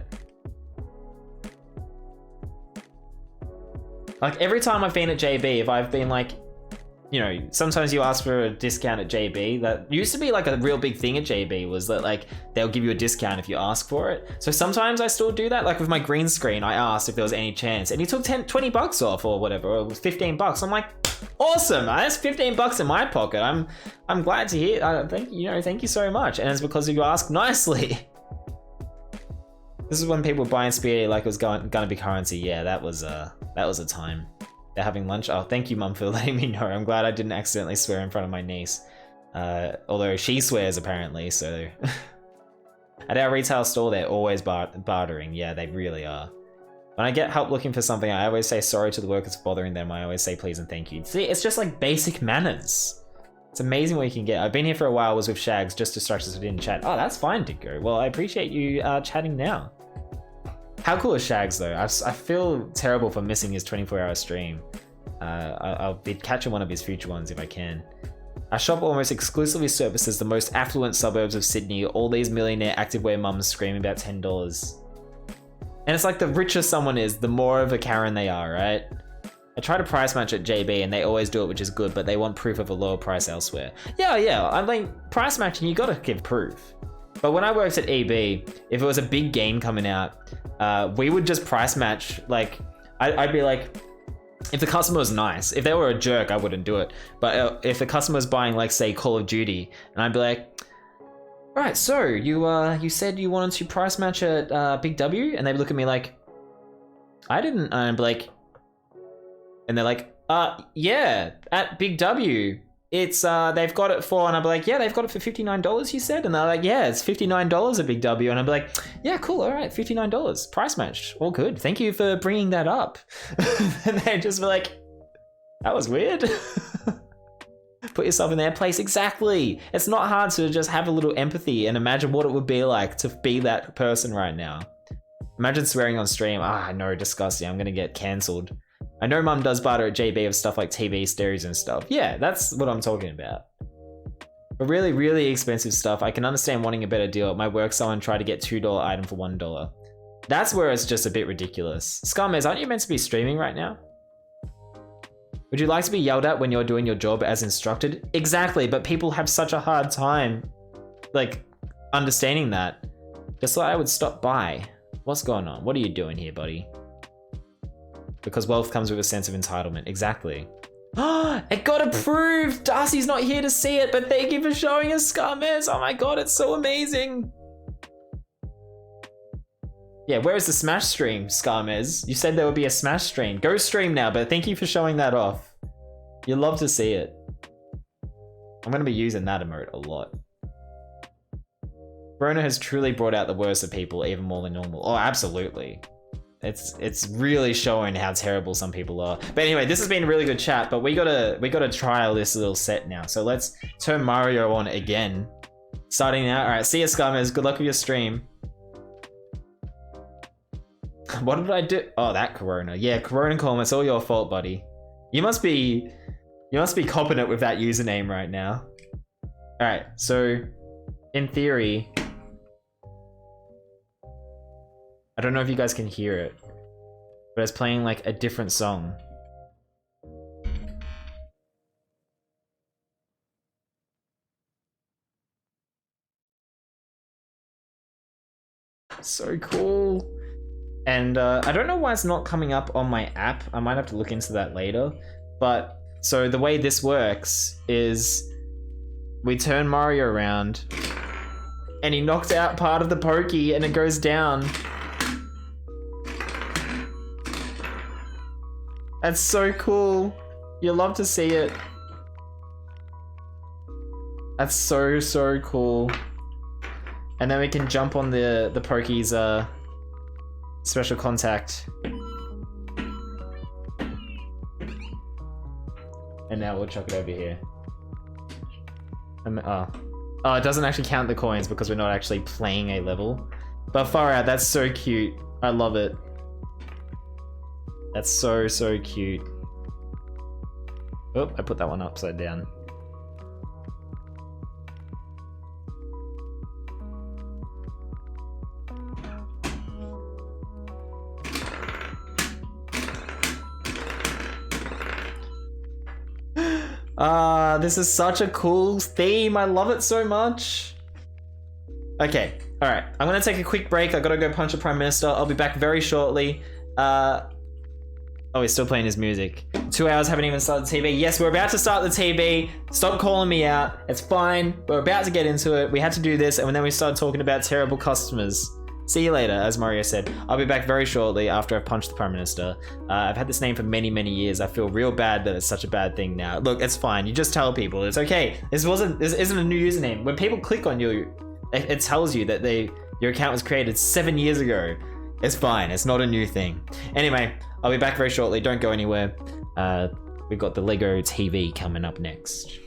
Like, every time I've been at JB, if I've been like, you know, sometimes you ask for a discount at JB. That used to be like a real big thing at JB, was that like they'll give you a discount if you ask for it. So sometimes I still do that. Like with my green screen, I asked if there was any chance, and he took 20 bucks off or whatever, or it was 15 bucks. I'm like, awesome, that's 15 bucks in my pocket. I'm glad to hear. Thank you so much. And it's because you asked nicely. This is when people were buying spaghetti like it was gonna be currency. Yeah, that was a time. They're having lunch. Oh, thank you, Mum, for letting me know. I'm glad I didn't accidentally swear in front of my niece. Although she swears, apparently, so... At our retail store, they're always bartering. Yeah, they really are. When I get help looking for something, I always say sorry to the workers for bothering them. I always say please and thank you. See, it's just like basic manners. It's amazing what you can get. I've been here for a while, was with Shags, just distracted so I didn't chat. Oh, that's fine, Dicko. Well, I appreciate you chatting now. How cool is Shags, though? I feel terrible for missing his 24-hour stream. I'll be catching one of his future ones if I can. Our shop almost exclusively services the most affluent suburbs of Sydney. All these millionaire activewear mums screaming about $10. And it's like the richer someone is, the more of a Karen they are, right? I try to price match at JB and they always do it, which is good, but they want proof of a lower price elsewhere. Yeah, I mean, price matching, you gotta give proof. But when I worked at EB, if it was a big game coming out, we would just price match. Like, I'd be like, if the customer was nice, if they were a jerk, I wouldn't do it. But if the customer was buying, like, say, Call of Duty, and I'd be like, right, so you said you wanted to price match at Big W, and they'd look at me like, I didn't. And I'd be like, and they're like, yeah, at Big W. It's, they've got it for, and I'll be like, yeah, they've got it for $59, you said? And they're like, yeah, it's $59 at Big W. And I'll be like, yeah, cool, all right, $59, price matched, all good. Thank you for bringing that up. And they just be like, that was weird. Put yourself in their place, exactly. It's not hard to just have a little empathy and imagine what it would be like to be that person right now. Imagine swearing on stream. No, disgusting, I'm gonna get cancelled. I know Mum does barter at JB of stuff like TV, stereos and stuff. Yeah, that's what I'm talking about. But really, really expensive stuff, I can understand wanting a better deal. At my work, someone tried to get $2 item for $1. That's where it's just a bit ridiculous. Scarmez, aren't you meant to be streaming right now? Would you like to be yelled at when you're doing your job as instructed? Exactly, but people have such a hard time, like, understanding that. Just like I would stop by. What's going on? What are you doing here, buddy? Because wealth comes with a sense of entitlement. Exactly. It got approved! Darcy's not here to see it, but thank you for showing us, Scarmez. Oh my god, it's so amazing. Yeah, where is the Smash stream, Scarmez? You said there would be a Smash stream. Go stream now, but thank you for showing that off. You'd love to see it. I'm gonna be using that emote a lot. Corona has truly brought out the worst of people even more than normal. Oh, absolutely. It's really showing how terrible some people are. But anyway, this has been a really good chat, but we gotta trial this little set now. So let's turn Mario on again. Starting now. Alright, see ya, Scarmez. Good luck with your stream. What did I do? Oh, that Corona. Yeah, Corona Colm, it's all your fault, buddy. You must be copping it with that username right now. Alright, so in theory, I don't know if you guys can hear it, but it's playing like a different song. So cool. And I don't know why it's not coming up on my app. I might have to look into that later. But so the way this works is we turn Mario around and he knocks out part of the pokey and it goes down. That's so cool. You'll love to see it. That's so, so cool. And then we can jump on the Pokey's special contact. And now we'll chuck it over here. Oh, it doesn't actually count the coins because we're not actually playing a level. But far out, that's so cute. I love it. That's so, so cute. Oh, I put that one upside down. This is such a cool theme. I love it so much. Okay, all right. I'm gonna take a quick break. I gotta go punch the Prime Minister. I'll be back very shortly. Oh, he's still playing his music. 2 hours, haven't even started the TV. Yes, we're about to start the TV. Stop calling me out. It's fine. We're about to get into it. We had to do this, and then we started talking about terrible customers. See you later, as Mario said. I'll be back very shortly after I've punched the Prime Minister. I've had this name for many, many years. I feel real bad that it's such a bad thing now. Look, it's fine. You just tell people. It's okay. This isn't a new username. When people click on you, it tells you that your account was created 7 years ago. It's fine. It's not a new thing. Anyway, I'll be back very shortly. Don't go anywhere. We've got the Lego TV coming up next.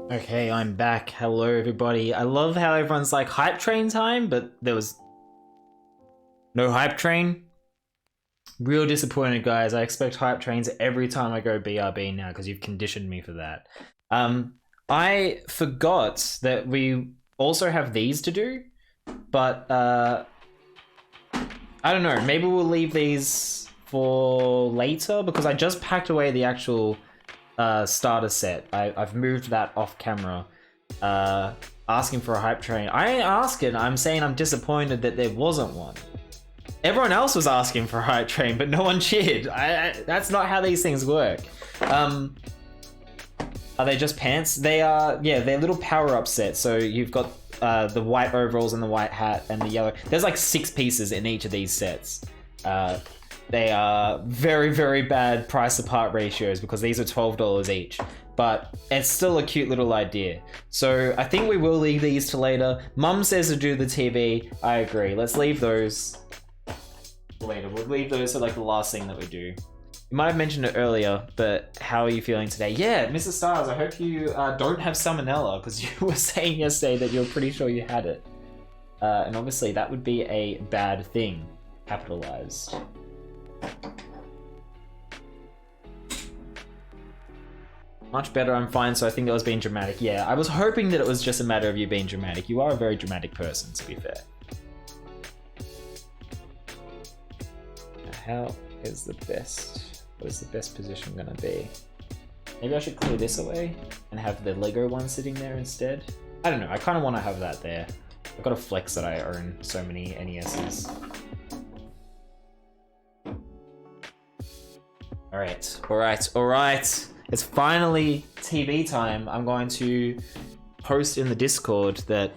Okay, I'm back. Hello, everybody. I love how everyone's like, hype train time, but there was no hype train. Real disappointed, guys. I expect hype trains every time I go BRB now because you've conditioned me for that. I forgot that we also have these to do, but I don't know. Maybe we'll leave these for later because I just packed away the actual starter set. I've moved that off camera. Asking for a hype train. I ain't asking. I'm saying I'm disappointed that there wasn't one. Everyone else was asking for a hype train, but no one cheered. That's not how these things work. Are they just pants? They are, yeah, they're little power-up sets. So you've got the white overalls and the white hat and the yellow. There's like 6 pieces in each of these sets. They are very, very bad price to part ratios because these are $12 each. But it's still a cute little idea. So I think we will leave these to later. Mum says to do the TV. I agree. Let's leave those later. We'll leave those for like the last thing that we do. You might have mentioned it earlier, but how are you feeling today? Yeah, Mrs. Styles, I hope you don't have salmonella because you were saying yesterday that you were pretty sure you had it. And obviously that would be a bad thing, capitalized. Much better, I'm fine, so I think that was being dramatic. Yeah, I was hoping that it was just a matter of you being dramatic. You are a very dramatic person, to be fair. How is the best? What is the best position gonna be? Maybe I should clear this away and have the Lego one sitting there instead. I don't know, I kind of want to have that there. I've got to flex that I own so many NESs. Alright. It's finally TV time. I'm going to post in the Discord that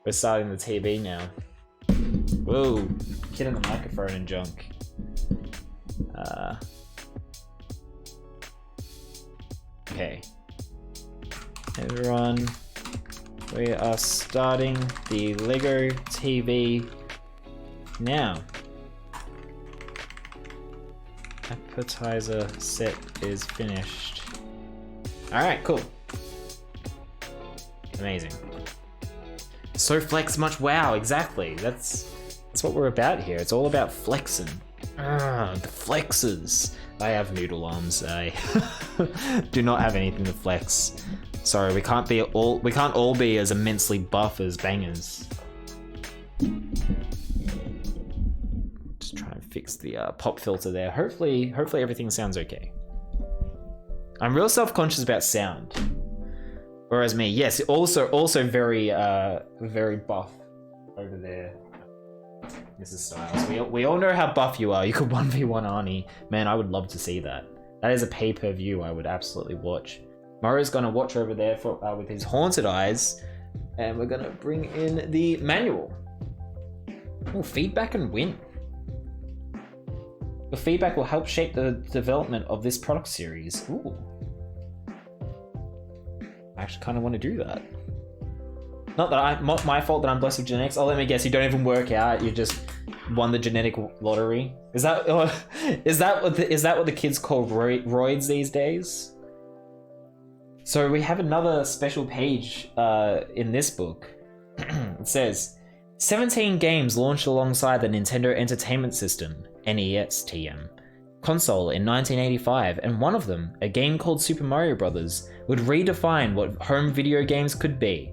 we're starting the TV now. Whoa, kidding the microphone and junk. Okay. Everyone, we are starting the Lego TV now. Appetizer set is finished. Alright, cool. Amazing. So flex much wow, exactly. That's what we're about here. It's all about flexing. The flexes. I have noodle arms. I do not have anything to flex. Sorry, we can't all be as immensely buff as bangers. Just try and fix the pop filter there. Hopefully everything sounds okay. I'm real self-conscious about sound. Whereas me, yes, also very very buff over there. Mrs. Styles. We all know how buff you are. You could 1v1 Arnie. Man, I would love to see that. That is a pay-per-view I would absolutely watch. Murray's gonna watch over there for, with his haunted eyes, and we're gonna bring in the manual. Oh, feedback and win. The feedback will help shape the development of this product series. Ooh. I actually kind of want to do that. Not my fault that I'm blessed with genetics. Oh, let me guess, you don't even work out. You just won the genetic lottery. Is that what the kids call roids these days? So we have another special page in this book. It says 17 games launched alongside the Nintendo Entertainment System (NES/TM) console in 1985, and one of them, a game called Super Mario Bros., would redefine what home video games could be.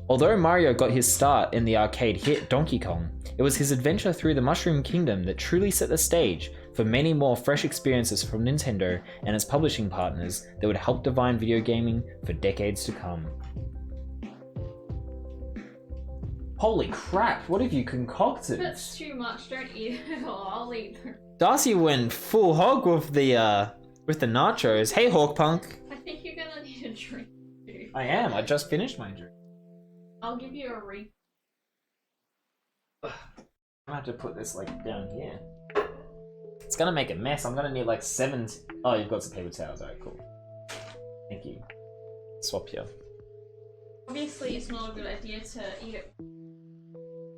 Although Mario got his start in the arcade hit Donkey Kong, it was his adventure through the Mushroom Kingdom that truly set the stage for many more fresh experiences from Nintendo and its publishing partners that would help define video gaming for decades to come. Holy crap, what have you concocted? That's too much, don't eat it all, I'll eat them. Darcy went full hog with the nachos. Hey Hawkpunk. I think you're gonna need a drink too. I am, I just finished my drink. I'll give you a re. I'm gonna have to put this like down here. It's gonna make a mess. I'm gonna need like 7. Oh, you've got some paper towels. Alright, cool. Thank you. Swap here. Obviously, it's not a good idea to eat it.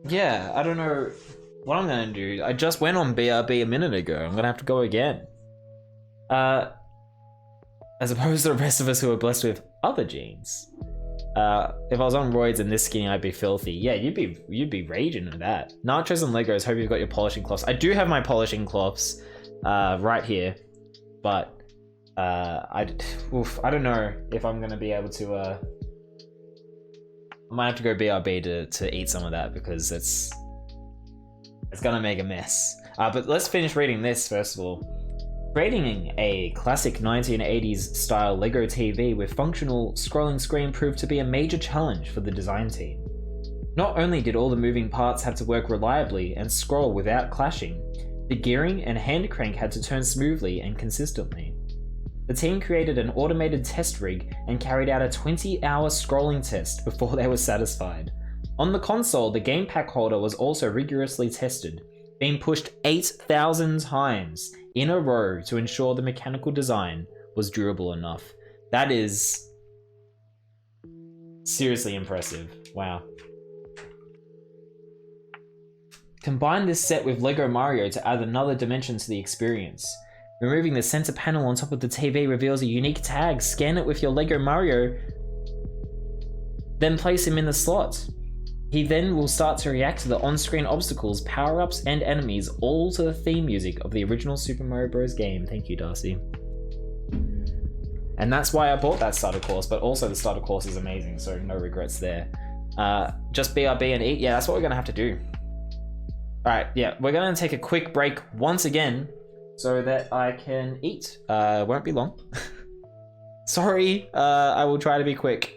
Yeah, I don't know what I'm gonna do. I just went on BRB a minute ago. I'm gonna have to go again. As opposed to the rest of us who are blessed with other genes. If I was on roids and this skinny, I'd be filthy. Yeah, you'd be raging with that. Nachos and Legos. Hope you've got your polishing cloths. I do have my polishing cloths, right here, but I don't know if I'm gonna be able to. I might have to go BRB to eat some of that because it's gonna make a mess. But let's finish reading this first of all. Creating a classic 1980s style LEGO TV with functional scrolling screen proved to be a major challenge for the design team. Not only did all the moving parts have to work reliably and scroll without clashing, the gearing and hand crank had to turn smoothly and consistently. The team created an automated test rig and carried out a 20-hour scrolling test before they were satisfied. On the console, the game pack holder was also rigorously tested, being pushed 8,000 times in a row to ensure the mechanical design was durable enough. That is seriously impressive. Wow. Combine this set with LEGO Mario to add another dimension to the experience. Removing the center panel on top of the TV reveals a unique tag. Scan it with your LEGO Mario, then place him in the slot. He then will start to react to the on-screen obstacles, power-ups, and enemies, all to the theme music of the original Super Mario Bros. Game. Thank you, Darcy. And that's why I bought that starter course, but also the starter course is amazing, so no regrets there. Just BRB and eat. Yeah, that's what we're gonna have to do. Alright, yeah, we're gonna take a quick break once again so that I can eat. Won't be long. Sorry, I will try to be quick.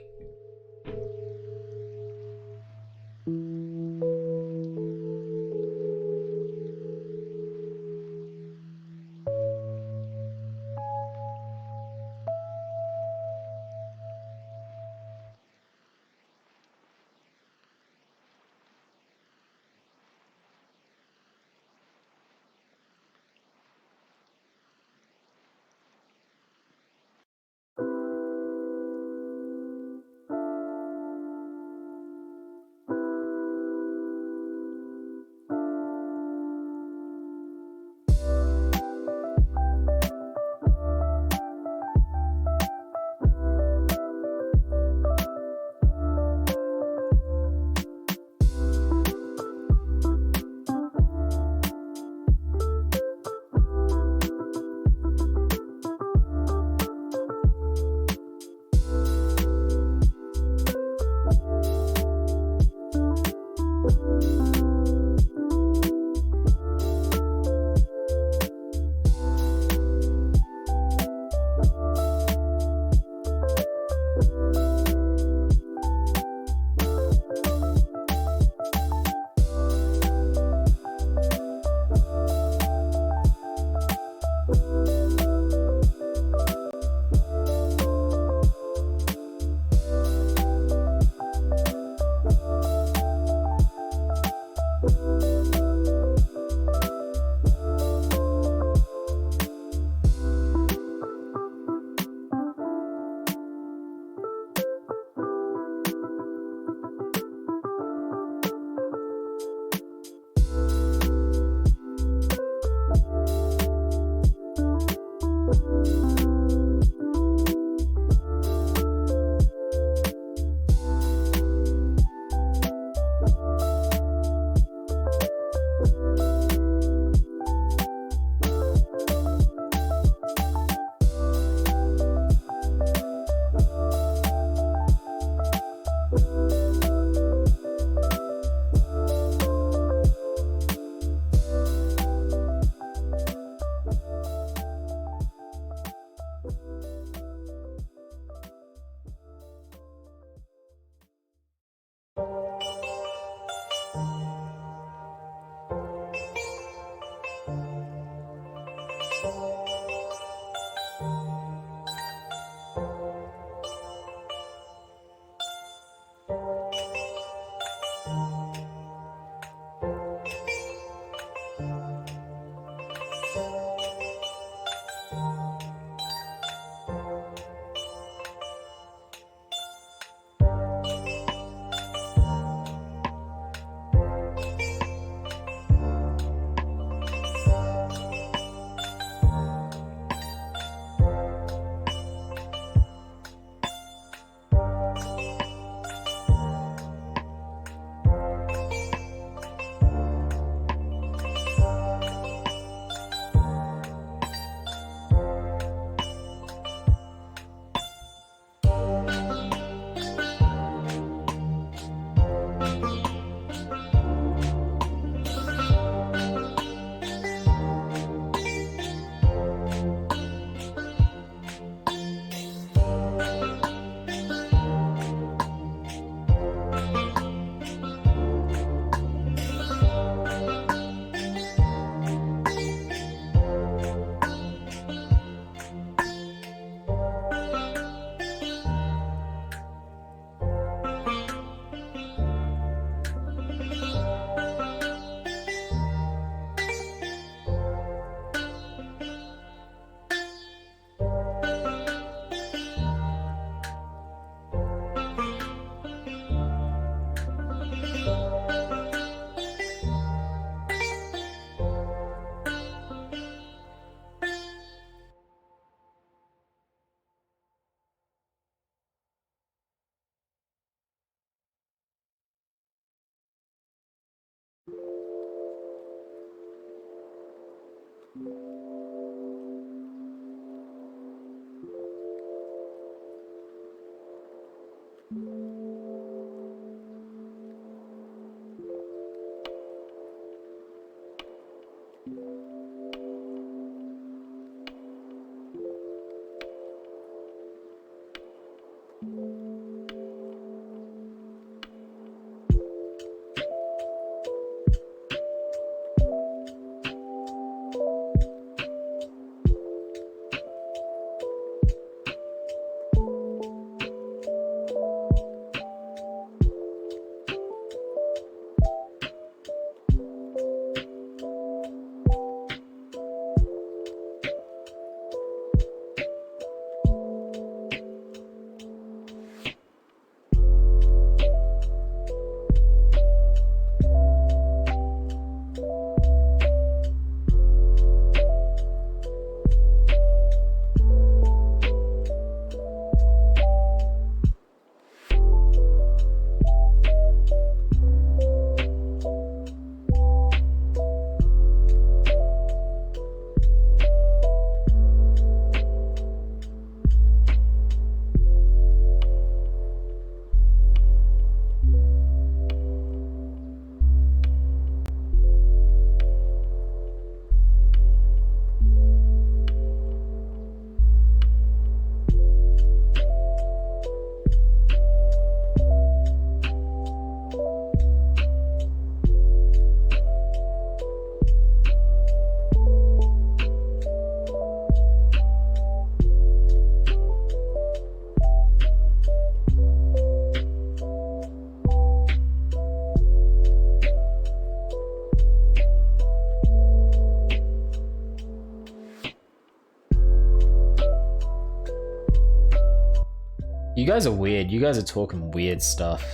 You guys are weird. You guys are talking weird stuff.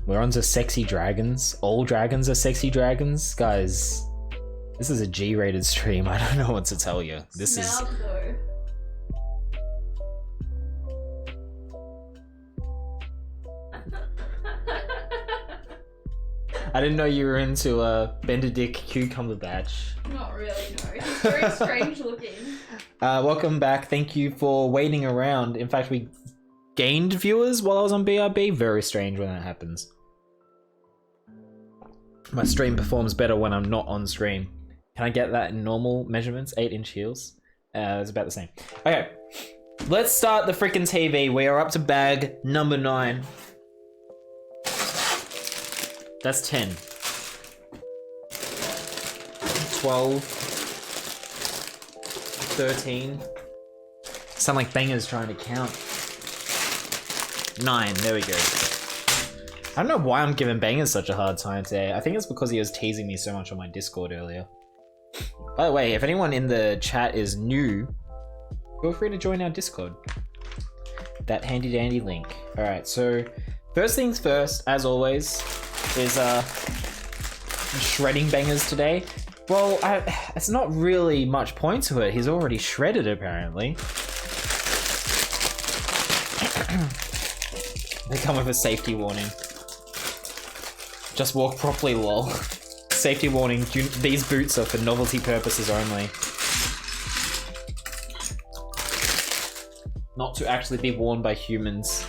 We're onto sexy dragons. All dragons are sexy dragons. Guys, this is a G-rated stream. I don't know what to tell you. This Smell, is... though. I didn't know you were into Benedict Cumberbatch. Not really, no. He's very strange looking. Welcome back. Thank you for waiting around. In fact, we gained viewers while I was on BRB. Very strange when that happens. My stream performs better when I'm not on stream. Can I get that in normal measurements? 8-inch heels? It's about the same. Okay, let's start the freaking TV. We are up to bag number 9. That's 10. 12. 13. Sound like bangers trying to count. 9, there we go. I don't know why I'm giving bangers such a hard time today. I think it's because he was teasing me so much on my Discord earlier. By the way, if anyone in the chat is new, feel free to join our Discord. That handy dandy link. Alright, so first things first, as always, is shredding bangers today. Well, it's not really much point to it. He's already shredded apparently. They come with a safety warning. Just walk properly, lol. Safety warning, these boots are for novelty purposes only. Not to actually be worn by humans.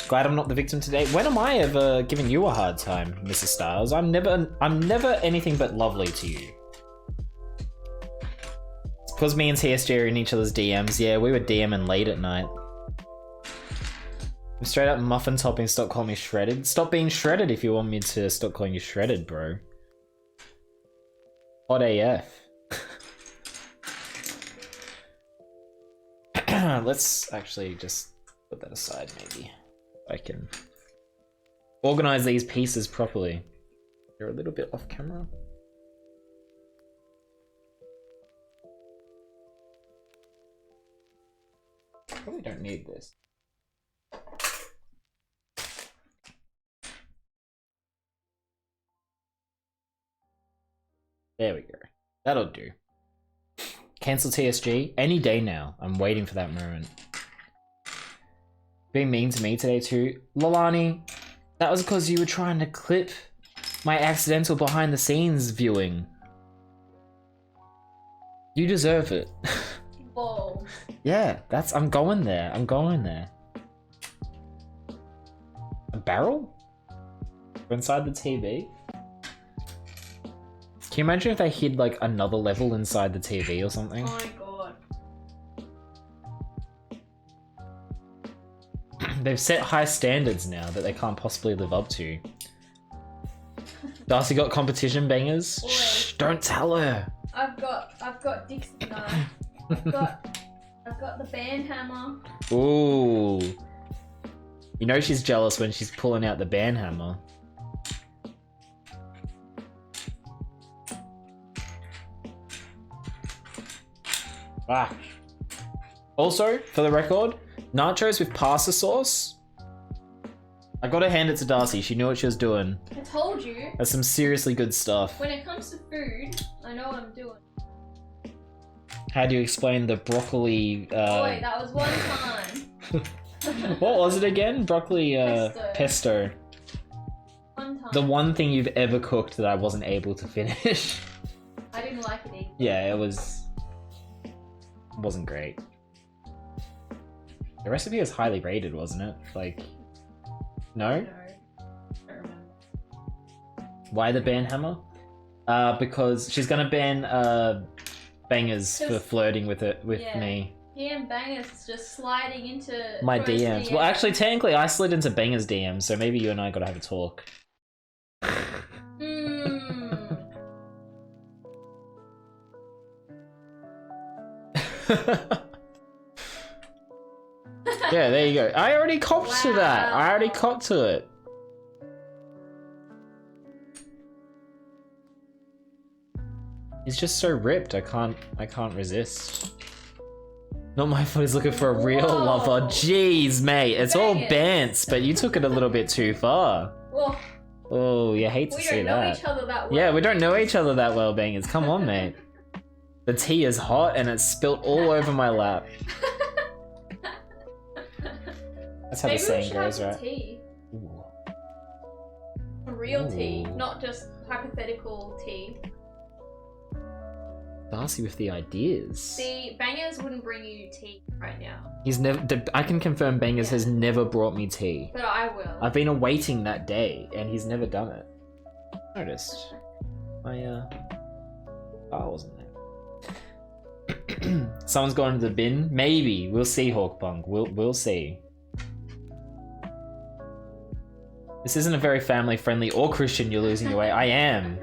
Glad I'm not the victim today. When am I ever giving you a hard time, Mrs. Styles? I'm never anything but lovely to you. It's because me and TSG are in each other's DMs. Yeah, we were DMing late at night. I'm straight up muffin topping, stop calling me shredded. Stop being shredded if you want me to stop calling you shredded, bro. Hot AF. Let's actually just put that aside, maybe. I can organize these pieces properly. They're a little bit off camera. Probably don't need this. There we go. That'll do. Cancel TSG any day now. I'm waiting for that moment. Being mean to me today too. Lolani, that was because you were trying to clip my accidental behind the scenes viewing. You deserve it. Whoa. Yeah, I'm going there. I'm going there. A barrel? Inside the TV? Can you imagine if they hid like another level inside the TV or something? Oh my god. They've set high standards now that they can't possibly live up to. Darcy got competition bangers? Oi. Shh, don't tell her. I've got Dixon knife. I've got the band hammer. Ooh. You know she's jealous when she's pulling out the band hammer. Ah. Also, for the record, nachos with pasta sauce. I gotta hand it to Darcy. She knew what she was doing. I told you. That's some seriously good stuff. When it comes to food, I know what I'm doing. How do you explain the broccoli? Boy, that was one time. What was it again? Broccoli Pesto. pesto. One time. The one thing you've ever cooked that I wasn't able to finish. I didn't like it either. Yeah, it wasn't great. The recipe was highly rated, wasn't it? Like, no? No. I remember. Why the ban hammer? Because she's gonna ban bangers for flirting with me. DM bangers is just sliding into My Troy's DMs. Well, actually, technically, I slid into bangers DMs, so maybe you and I gotta have a talk. Yeah, there you go. I already copped to that. I already copped to it. He's just so ripped. I can't resist. Not my fault. He's looking for a real lover. Jeez, mate. It's all bants, but you took it a little bit too far. Whoa. Oh, you hate to We see don't know that. each other that well. Yeah, we don't know each other that well, bangers. Come on, mate. The tea is hot and it's spilt all over my lap. That's how Maybe the saying we should goes, have right? tea. Ooh. A real tea, Ooh. not just hypothetical tea. Darcy with the ideas. See, bangers wouldn't bring you tea right now, He's never. I can confirm Bangers has never brought me tea. but I will. I've been awaiting that day, and he's never done it. Noticed. My car wasn't there. Someone's gone to the bin. Maybe we'll see. Hawkpunk. We'll see. This isn't a very family friendly or Christian. You're losing your way. I am.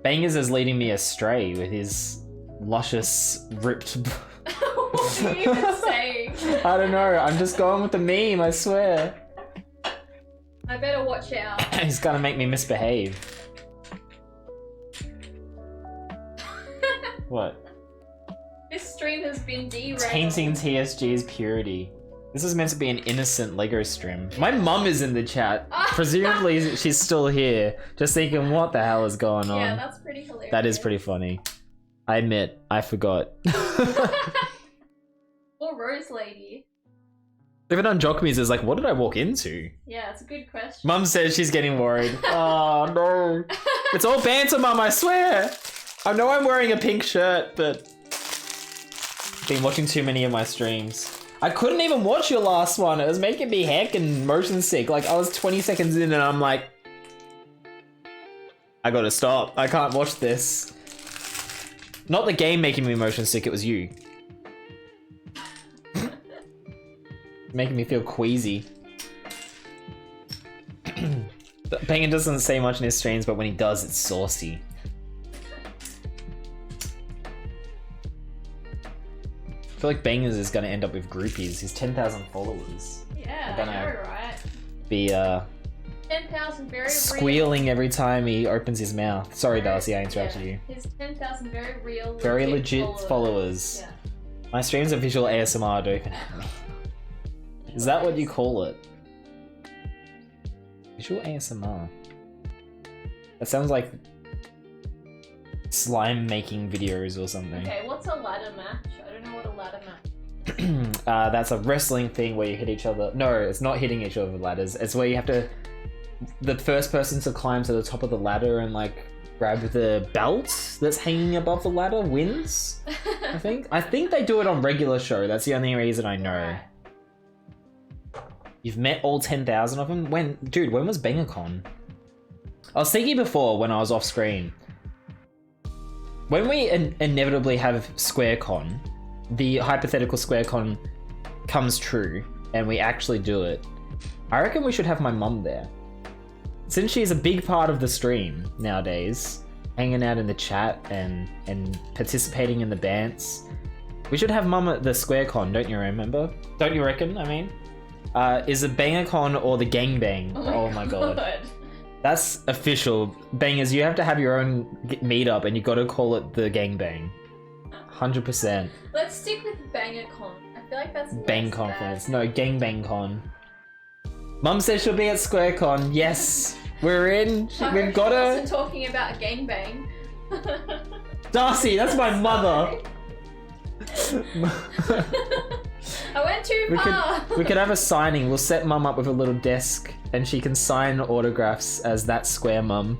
Bangers is leading me astray with his luscious ripped. What are you even saying? I don't know. I'm just going with the meme. I swear. I better watch out. He's gonna make me misbehave. What? This stream has been derailed. Tainting TSG's purity. This is meant to be an innocent Lego stream. My mum is in the chat. Presumably she's still here, just thinking, what the hell is going on? Yeah, that's pretty hilarious. That is pretty funny. I admit, I forgot. Or Rose Lady. Even on Jockmeys is like, what did I walk into? Yeah, it's a good question. Mum says she's getting worried. Oh no. It's all banter, Mum, I swear. I know I'm wearing a pink shirt, but I've been watching too many of my streams. I couldn't even watch your last one. It was making me heckin' motion sick. Like, I was 20 seconds in and I'm like, I gotta stop. I can't watch this. Not the game making me motion sick, it was you. Making me feel queasy. Penguin doesn't say much in his streams, but when he does, it's saucy. I feel like Bangers is gonna end up with groupies. He's 10,000 followers. Yeah, They're I gonna know, right? Be 10,000 very squealing every time he opens his mouth. Sorry, real... Darcy, I interrupted you. His 10,000 very real, Very legit followers. Yeah. My streams are visual ASMR, don't even at me. Is that what you call it? Visual ASMR. That sounds like slime making videos or something. Okay, what's a ladder match? I don't know what a ladder match is. That's a wrestling thing where you hit each other. No, it's not hitting each other with ladders. It's where you have to... The first person to climb to the top of the ladder and like grab the belt that's hanging above the ladder wins, I think. I think they do it on regular show. That's the only reason I know. You've met all 10,000 of them? When? Dude, when was BangerCon? I was thinking before when I was off screen. When we inevitably have SquareCon, the hypothetical SquareCon comes true, and we actually do it, I reckon we should have my mum there. Since she's a big part of the stream nowadays, hanging out in the chat and participating in the bants, we should have mum at the SquareCon, don't you remember? Don't you reckon, I mean? Is it BangerCon or the Gangbang? Oh my god. That's official. Bangers, you have to have your own meetup and you gotta call it the Gangbang. 100%. Let's stick with BangerCon. I feel like that's Bang Conference. No, GangbangCon. Mum says she'll be at SquareCon. Yes, we're in. We've got her. Also talking about gangbang. Darcy, that's my mother. I went too far. We could have a signing. We'll set Mum up with a little desk, and she can sign autographs as that Square Mum.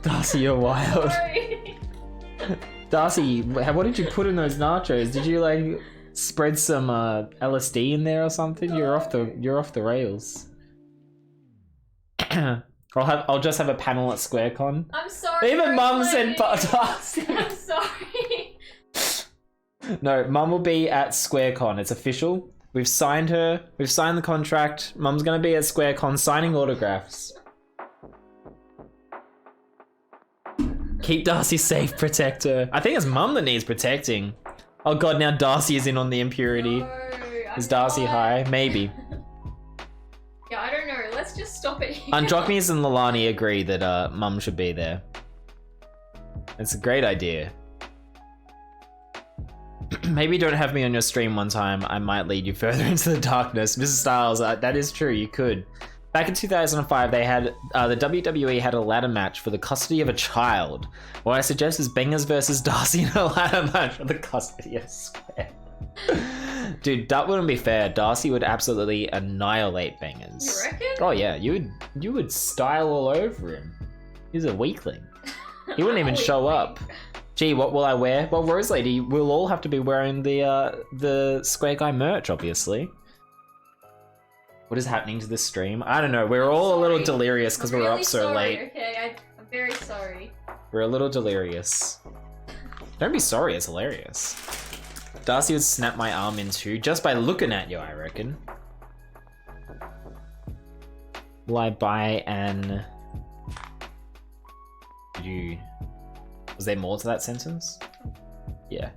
Darcy, you're wild. Sorry. Darcy, what did you put in those nachos? Did you like spread some LSD in there or something? You're off the rails. I'll just have a panel at SquareCon. I'm sorry. Even Mum said Darcy. I'm sorry. No, Mum will be at SquareCon. It's official. We've signed her. We've signed the contract. Mum's gonna be at SquareCon signing autographs. Keep Darcy safe, protect her. I think it's Mum that needs protecting. Oh god, now Darcy is in on the impurity. No, is Darcy high? Maybe. Yeah, I don't know. Let's just stop it here. Androchmes and Lalani agree that Mum should be there. It's a great idea. Maybe don't have me on your stream one time. I might lead you further into the darkness. Mrs. Styles, that is true. You could. Back in 2005, they had the WWE had a ladder match for the custody of a child. What I suggest is Bangers versus Darcy in a ladder match for the custody of Square. Dude, that wouldn't be fair. Darcy would absolutely annihilate Bangers. You reckon? Oh yeah, you would style all over him. He's a weakling. He wouldn't even show up. Gee, what will I wear? Well, Rose Lady, we'll all have to be wearing the Square Guy merch, obviously. What is happening to this stream? I don't know. We're all a little delirious because we're up so late. Okay, I'm very sorry. We're a little delirious. Don't be sorry, it's hilarious. Darcy would snap my arm in two just by looking at you, I reckon. Will I buy an... Was there more to that sentence? Yeah.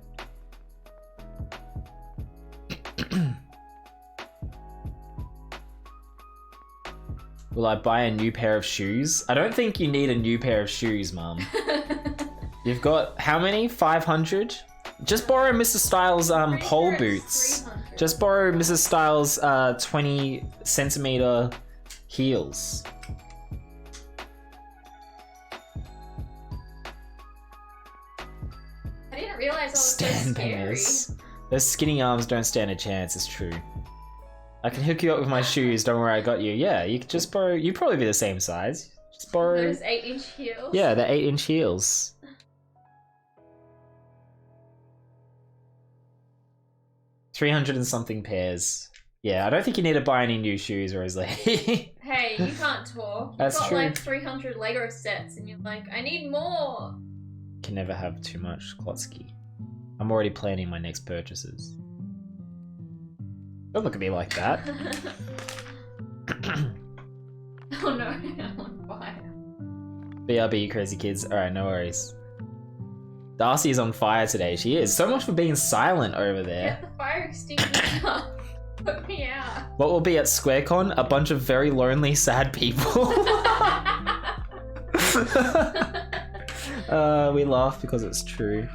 Will I buy a new pair of shoes? I don't think you need a new pair of shoes, Mum. You've got how many? 500? Just borrow Mrs. Styles' pole boots. 300. Just borrow Mrs. Styles' 20 centimeter heels. I didn't realize I was so scary. Those skinny arms don't stand a chance, it's true. I can hook you up with my shoes, don't worry, I got you. Yeah, you could just borrow, you'd probably be the same size. Just borrow... Those 8-inch heels? Yeah, the 8-inch heels. 300 and something pairs. Yeah, I don't think you need to buy any new shoes, Rosalie. Hey, you can't talk. You've That's got true. like 300 Lego sets and you're like, I need more. Can never have too much, Klotsky. I'm already planning my next purchases. Don't look at me like that. Oh no, I'm on fire. BRB, you crazy kids. Alright, no worries. Darcy is on fire today. She is. So much for being silent over there. Get the fire extinguisher. Put me out. What will be at SquareCon? A bunch of very lonely, sad people. We laugh because it's true.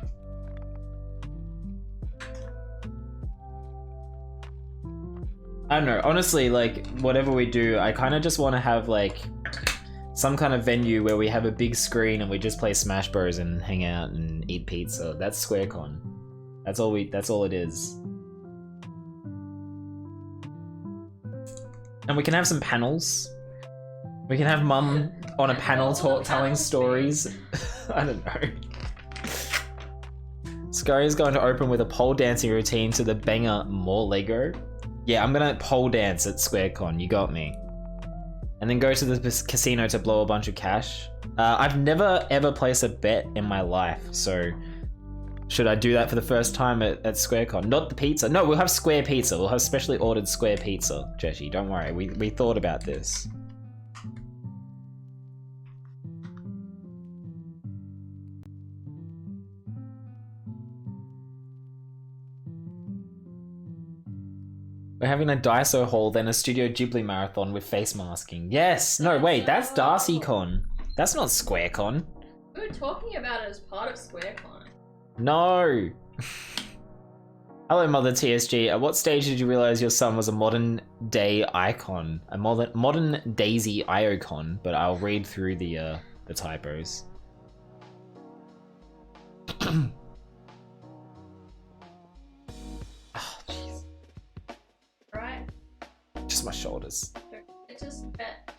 I don't know. Honestly, like, whatever we do, I kind of just want to have, like, some kind of venue where we have a big screen and we just play Smash Bros and hang out and eat pizza. That's SquareCon. That's all it is. And we can have some panels. We can have Mum on a And panel all the telling panels stories. I don't know. Scurry is going to open with a pole dancing routine to the banger More Lego. Yeah, I'm gonna pole dance at SquareCon. You got me. And then go to the casino to blow a bunch of cash. I've never ever placed a bet in my life, so should I do that for the first time at SquareCon? Not the pizza. No, we'll have square pizza. We'll have specially ordered square pizza, Jessie. Don't worry. We thought about this. We're having a Daiso haul, then a Studio Ghibli marathon with face masking. Yes! No, wait, that's DarcyCon. That's not SquareCon. We were talking about it as part of SquareCon. No! Hello, Mother TSG. At what stage did you realize your son was a modern day icon? A modern Daisy icon, but I'll read through the typos. Right? Just my shoulders. It just bet.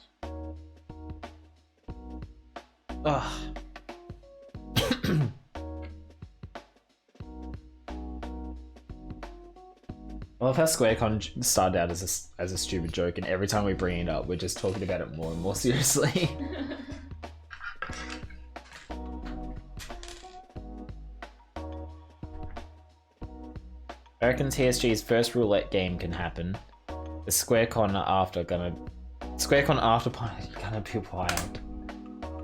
Ugh. I love how SquareCon started out as a stupid joke, and every time we bring it up, we're just talking about it more and more seriously. I reckon TSG's first roulette game can happen. The SquareCon after party gonna be wild.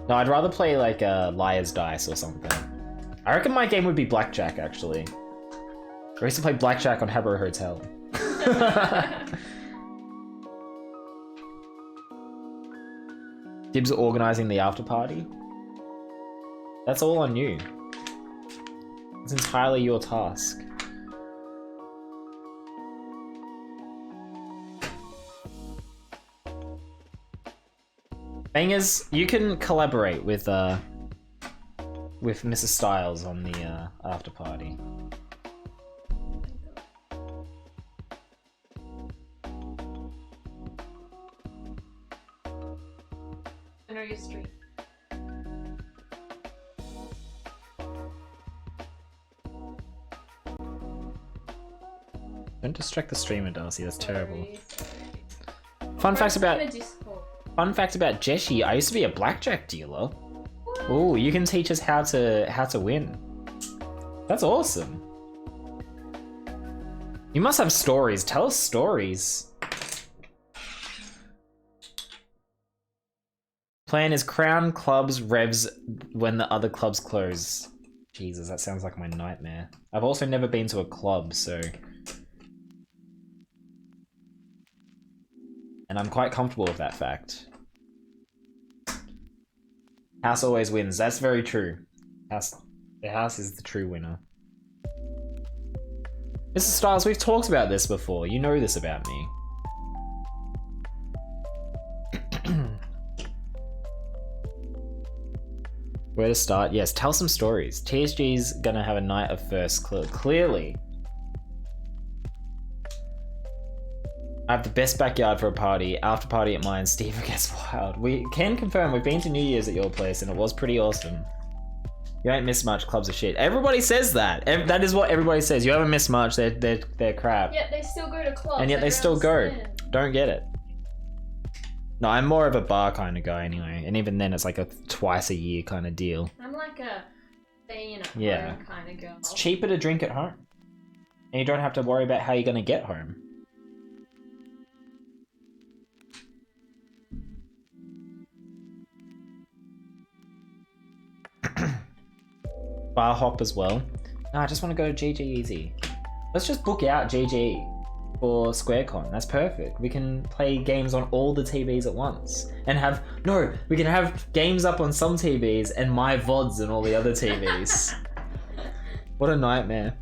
No, I'd rather play like Liar's Dice or something. I reckon my game would be Blackjack, actually. I used to play Blackjack on Habbo Hotel. Dibs organising the after party? That's all on you. It's entirely your task. Bangers, you can collaborate with Mrs. Styles on the after party. I know your street. Don't distract the streamer, Darcy. That's terrible. Sorry. Fun fact about Discord. Fun fact about Jessie, I used to be a blackjack dealer. Ooh, you can teach us how to win. That's awesome. You must have stories. Tell us stories. Plan is crown clubs revs when the other clubs close. Jesus, that sounds like my nightmare. I've also never been to a club, so... And I'm quite comfortable with that fact. House always wins. That's very true. The house is the true winner. Mr. Styles, we've talked about this before. You know this about me. Where to start? Yes, tell some stories. TSG's gonna have a night of first clearly. I have the best backyard for a party. After party at mine, Steve gets wild. We can confirm we've been to New Year's at your place and it was pretty awesome. You ain't missed much. Clubs are shit. Everybody says that. That is what everybody says. You haven't missed much. They're crap. Yet they still go to clubs. And yet they still go. Don't get it. No, I'm more of a bar kind of guy anyway. And even then, it's like a twice a year kind of deal. I'm like a staying at home kind of girl. It's cheaper to drink at home. And you don't have to worry about how you're going to get home. Bar hop as well. No, I just want to go to GG Easy. Let's just book out GG for SquareCon. That's perfect. We can play games on all the TVs at once. And have... No! We can have games up on some TVs and my VODs on all the other TVs. What a nightmare.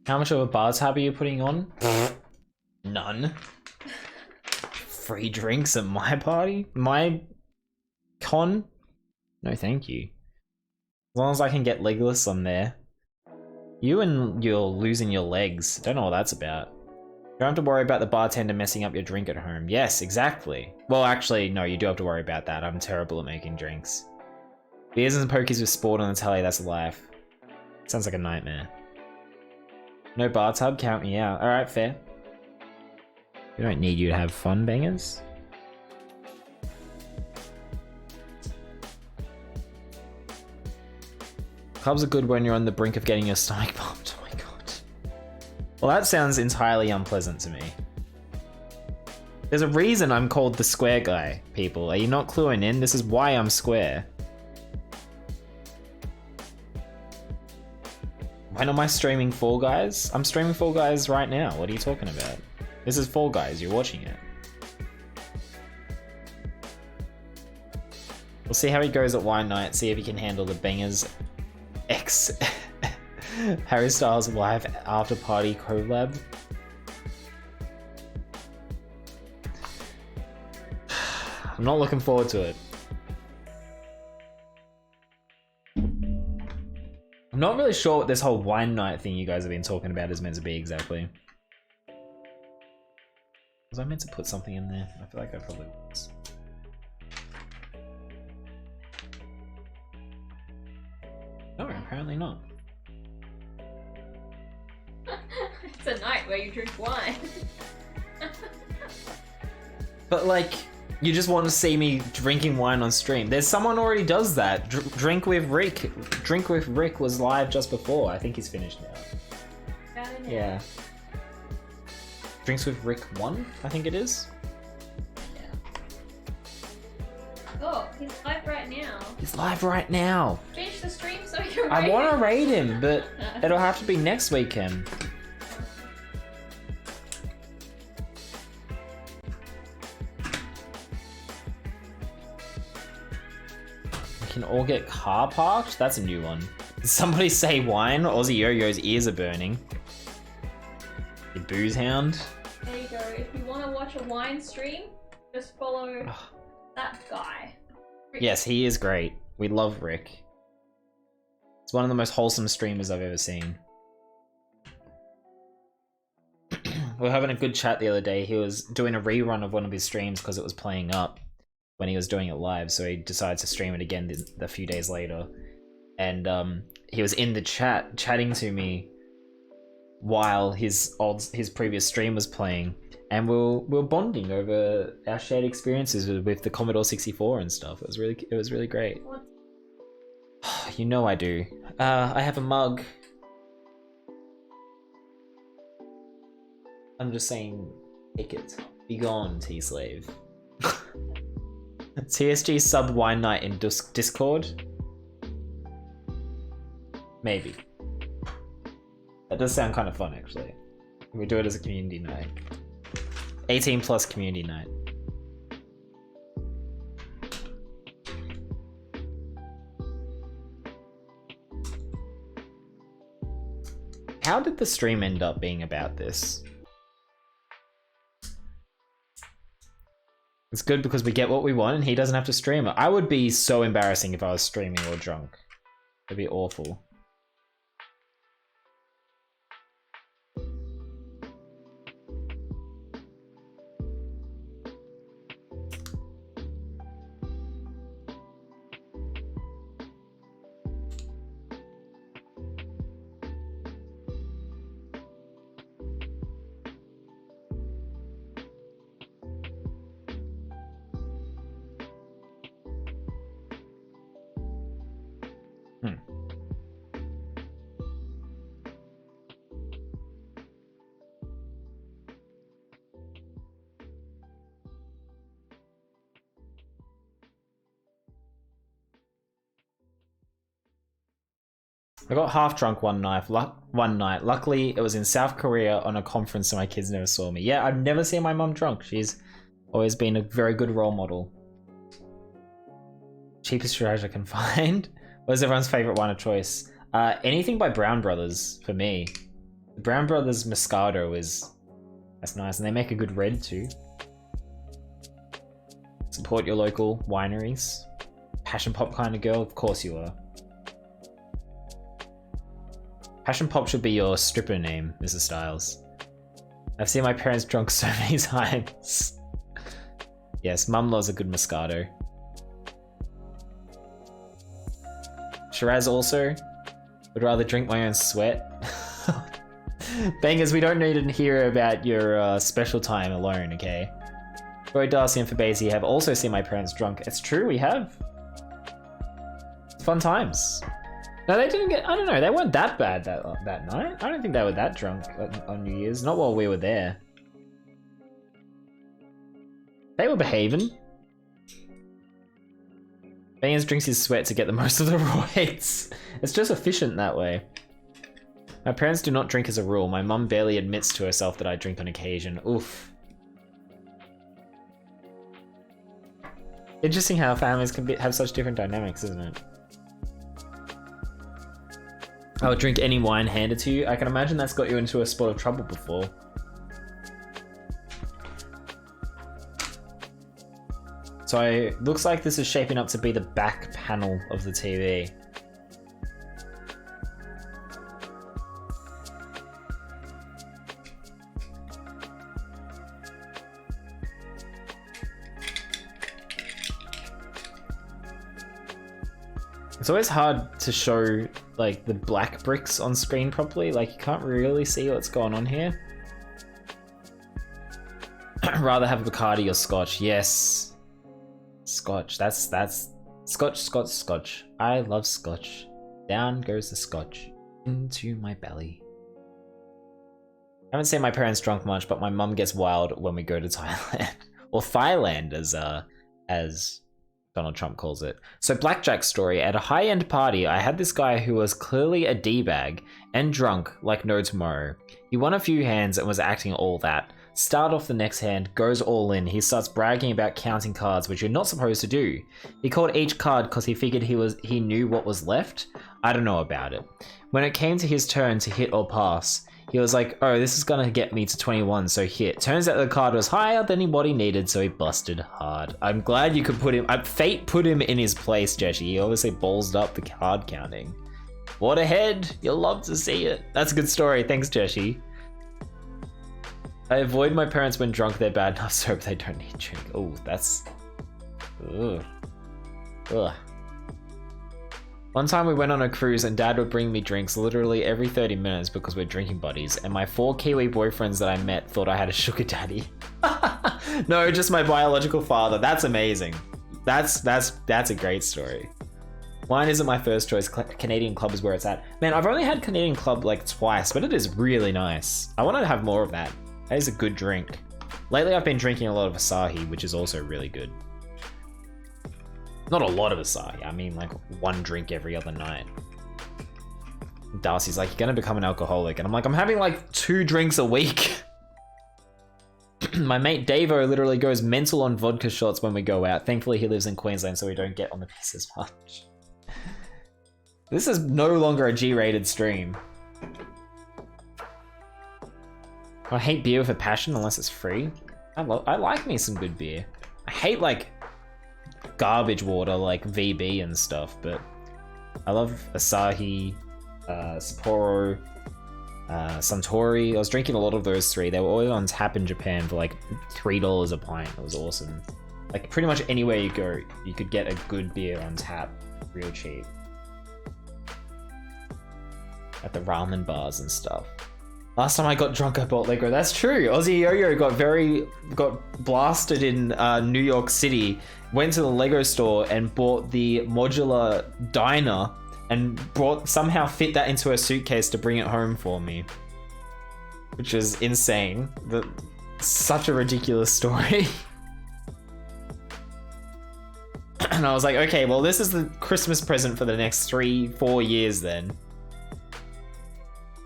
How much of a bar tab are you putting on? None. Free drinks at my party? My con? No, thank you. As long as I can get legless on there. You and you're losing your legs. Don't know what that's about. You don't have to worry about the bartender messing up your drink at home. Yes, exactly. Well, actually, no, you do have to worry about that. I'm terrible at making drinks. Beers and pokies with sport on the telly, that's life. Sounds like a nightmare. No bar tub, count me out. Alright, fair. We don't need you to have fun, bangers. Clubs are good when you're on the brink of getting your stomach pumped. Oh my god. Well, that sounds entirely unpleasant to me. There's a reason I'm called the square guy, people. Are you not cluing in? This is why I'm square. When am I streaming Fall Guys? I'm streaming Fall Guys right now. What are you talking about? This is Fall Guys. You're watching it. We'll see how he goes at wine night. See if he can handle the bangers. X Harry Styles live after party collab. I'm not looking forward to it. I'm not really sure what this whole wine night thing you guys have been talking about is meant to be exactly. Was I meant to put something in there? I feel like I probably was. No, apparently not. It's a night where you drink wine. But like, you just want to see me drinking wine on stream. There's someone already does that. Drink with Rick. Drink with Rick was live just before. I think he's finished now. Yeah. Drinks with Rick 1, I think it is. Yeah. Oh, he's live right now. He's live right now. Finish the stream so you're I want to raid him, but it'll have to be next weekend. We can all get car parked? That's a new one. Did somebody say wine? Aussie Yo-Yo's ears are burning. You booze hound. There you go. If you want to watch a wine stream, just follow that guy. Rick. Yes, he is great. We love Rick. It's one of the most wholesome streamers I've ever seen. We were having a good chat the other day. He was doing a rerun of one of his streams because it was playing up when he was doing it live, so he decided to stream it again a few days later. And he was in the chat chatting to me while his previous stream was playing, and we were bonding over our shared experiences with the Commodore 64 and stuff. It was really great. What? You know I do. I have a mug. I'm just saying, take it. Be gone, T-Slave. TSG sub wine night in Discord? Maybe. That does sound kind of fun, actually. We do it as a community night. 18 plus community night. How did the stream end up being about this? It's good because we get what we want and he doesn't have to stream it. I would be so embarrassing if I was streaming or drunk. It'd be awful. I got half drunk one night. Luckily, it was in South Korea on a conference, so my kids never saw me. Yeah, I've never seen my mum drunk. She's always been a very good role model. Cheapest treasure I can find. What is everyone's favorite wine of choice? Anything by Brown Brothers for me. Brown Brothers Moscato that's nice, and they make a good red too. Support your local wineries. Passion Pop kind of girl, of course you are. Passion Pop should be your stripper name, Mrs. Styles. I've seen my parents drunk so many times. Yes, Mum loves a good Moscato. Shiraz also would rather drink my own sweat. Bangers, we don't need to hear about your special time alone, okay? Roy, Darcy, and Fabazi have also seen my parents drunk. It's true, we have. Fun times. No, they didn't get. I don't know. They weren't that bad that night. I don't think they were that drunk on New Year's. Not while we were there. They were behaving. Bangers drinks his sweat to get the most of the roids. It's just efficient that way. My parents do not drink as a rule. My mum barely admits to herself that I drink on occasion. Oof. Interesting how families can have such different dynamics, isn't it? I would drink any wine handed to you. I can imagine that's got you into a spot of trouble before. So, looks like this is shaping up to be the back panel of the TV. It's always hard to show like the black bricks on screen properly, like you can't really see what's going on here. Rather have Bacardi or Scotch. Yes. Scotch. That's Scotch. I love Scotch. Down goes the Scotch into my belly. I haven't seen my parents drunk much, but my mum gets wild when we go to Thailand. Or Thailand as Donald Trump calls it. So Blackjack story. At a high-end party, I had this guy who was clearly a D-bag and drunk like no tomorrow. He won a few hands and was acting all that. Start off the next hand, goes all in. He starts bragging about counting cards, which you're not supposed to do. He called each card because he figured he knew what was left. I don't know about it. When it came to his turn to hit or pass, he was like, oh, this is gonna get me to 21, so hit. Turns out the card was higher than what he needed, so he busted hard. I'm glad you could put him... Fate put him in his place, Jeshy. He obviously ballsed up the card counting. What a head. You'll love to see it. That's a good story. Thanks, Jeshy. I avoid my parents when drunk. They're bad enough, so they don't need drink. Oh, that's... Ugh. Ugh. One time we went on a cruise and Dad would bring me drinks literally every 30 minutes because we're drinking buddies, and my 4 Kiwi boyfriends that I met thought I had a sugar daddy. No, just my biological father. That's amazing. That's a great story. Wine isn't my first choice. Canadian Club is where it's at. Man, I've only had Canadian Club like twice, but it is really nice. I want to have more of that. That is a good drink. Lately I've been drinking a lot of Asahi, which is also really good. Not a lot of Asahi, I mean like 1 drink every other night. Darcy's like, you're gonna become an alcoholic. And I'm like, I'm having like 2 drinks a week. My mate Davo literally goes mental on vodka shots when we go out. Thankfully he lives in Queensland so we don't get on the piss as much. This is no longer a G-rated stream. I hate beer with a passion unless it's free. I like me some good beer. I hate like garbage water like VB and stuff, but I love Asahi, Sapporo, Suntory. I was drinking a lot of those 3. They were always on tap in Japan for like $3 a pint. It was awesome. Like pretty much anywhere you go, you could get a good beer on tap real cheap. At the ramen bars and stuff. Last time I got drunk, I bought Lego. That's true. Aussie Yo-Yo got blasted in New York City. Went to the Lego store and bought the modular diner and somehow fit that into a suitcase to bring it home for me, which is insane. Such a ridiculous story. And I was like, okay, well, this is the Christmas present for the next 3-4 years then.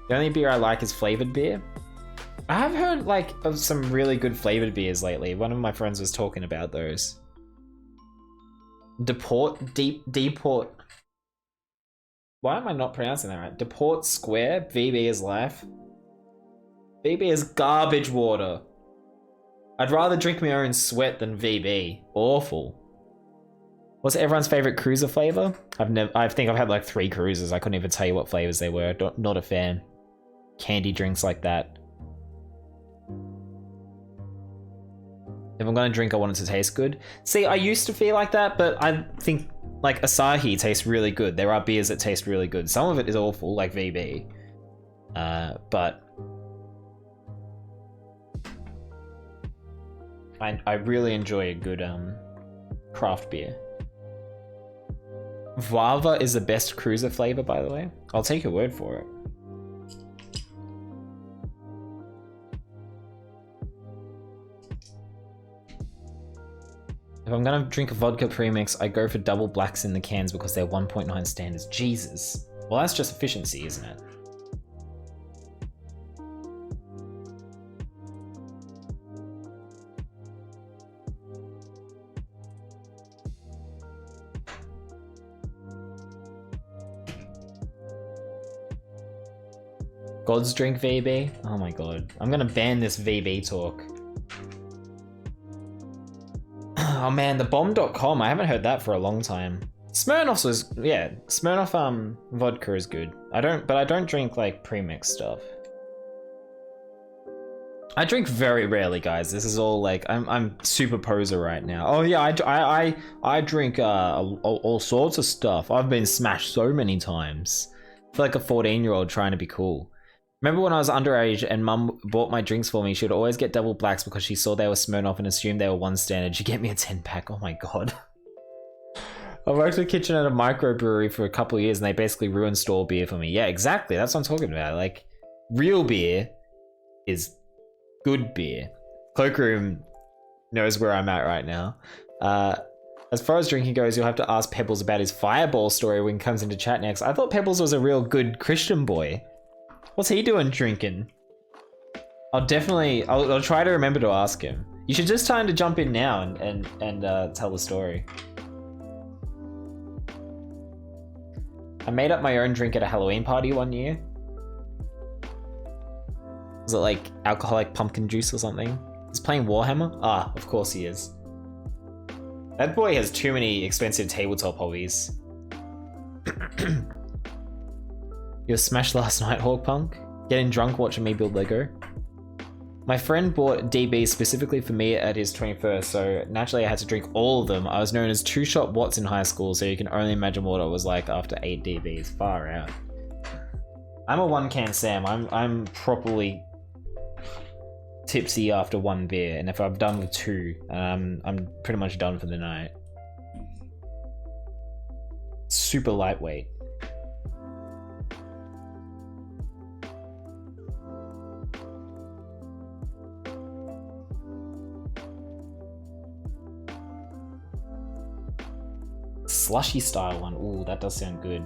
The only beer I like is flavored beer. I have heard like of some really good flavored beers lately. One of my friends was talking about those. Deport. Why am I not pronouncing that right? Deport Square, VB is life. VB is garbage water. I'd rather drink my own sweat than VB. Awful. What's everyone's favorite cruiser flavor? I think I've had like 3 cruisers. I couldn't even tell you what flavors they were. Not a fan. Candy drinks like that. If I'm gonna drink, I want it to taste good. See, I used to feel like that, but I think like Asahi tastes really good. There are beers that taste really good. Some of it is awful, like VB. But I really enjoy a good craft beer. Vava is the best cruiser flavor, by the way. I'll take your word for it. If I'm gonna drink a vodka premix, I go for double blacks in the cans because they're 1.9 standards. Jesus. Well, that's just efficiency, isn't it? God's drink VB? Oh my god. I'm gonna ban this VB talk. Oh man, the bomb.com, I haven't heard that for a long time. Smirnoff's was, yeah, Smirnoff vodka is good. I don't drink like premix stuff. I drink very rarely, guys. This is all like, I'm super poser right now. Oh yeah, I drink all sorts of stuff. I've been smashed so many times. I feel like a 14-year-old trying to be cool. Remember when I was underage and mum bought my drinks for me, she would always get double blacks because she saw they were Smirnoff and assumed they were 1 standard. She'd get me a 10-pack. Oh my god. I worked in the kitchen at a microbrewery for a couple of years and they basically ruined store beer for me. Yeah, exactly. That's what I'm talking about. Like, real beer is good beer. Cloakroom knows where I'm at right now. As far as drinking goes, you'll have to ask Pebbles about his fireball story when he comes into chat next. I thought Pebbles was a real good Christian boy. What's he doing drinking? I'll try to remember to ask him. You should just time to jump in now and tell the story. I made up my own drink at a Halloween party one year. Was it like alcoholic pumpkin juice or something? He's playing Warhammer? Ah, of course he is. That boy has too many expensive tabletop hobbies. You were smashed last night, Hawkpunk? Getting drunk watching me build Lego? My friend bought DB specifically for me at his 21st, so naturally I had to drink all of them. I was known as 2-shot Watts in high school, so you can only imagine what it was like after 8 DBs. Far out. I'm a 1-can Sam. I'm properly tipsy after 1 beer, and if I'm done with 2, I'm pretty much done for the night. Super lightweight. Slushy style one. Ooh, that does sound good.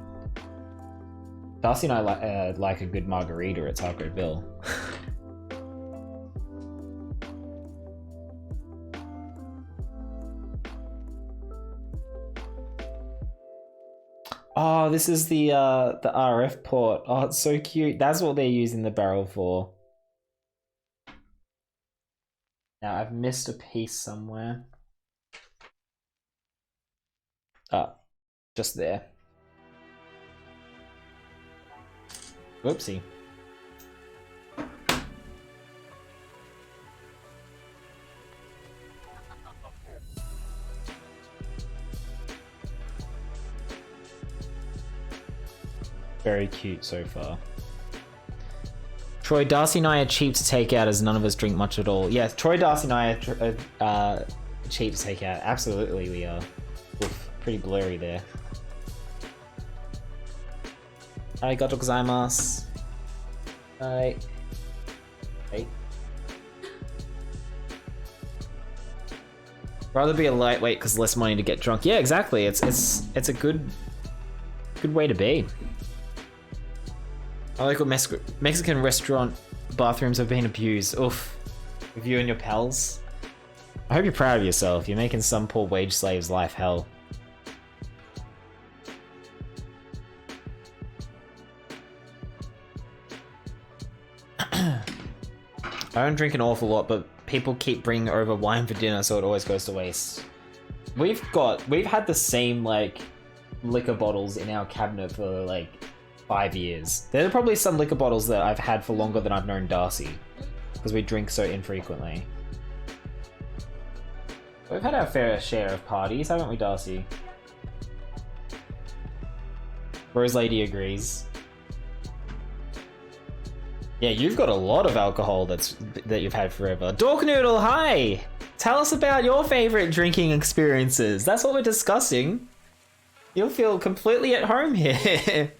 Darcy and I like a good margarita at Taco Bell. Oh, this is the RF port. Oh, it's so cute. That's what they're using the barrel for. Now I've missed a piece somewhere. Ah, just there. Whoopsie. Very cute so far. Troy, Darcy and I are cheap to take out as none of us drink much at all. Yeah, Troy, Darcy and I are cheap to take out. Absolutely we are. Oof, pretty blurry there. Arigato gozaimasu. Hi. Hey. Rather be a lightweight because less money to get drunk. Yeah, exactly. It's a good way to be. I like what Mexican restaurant bathrooms have been abused. Oof. With you and your pals. I hope you're proud of yourself. You're making some poor wage slave's life hell. I don't drink an awful lot, but people keep bringing over wine for dinner, so it always goes to waste. We've had the same, like, liquor bottles in our cabinet for, like, 5 years. There are probably some liquor bottles that I've had for longer than I've known Darcy, because we drink so infrequently. We've had our fair share of parties, haven't we, Darcy? Rose Lady agrees. Yeah, you've got a lot of alcohol that you've had forever. Dork Noodle, hi! Tell us about your favorite drinking experiences. That's what we're discussing. You'll feel completely at home here.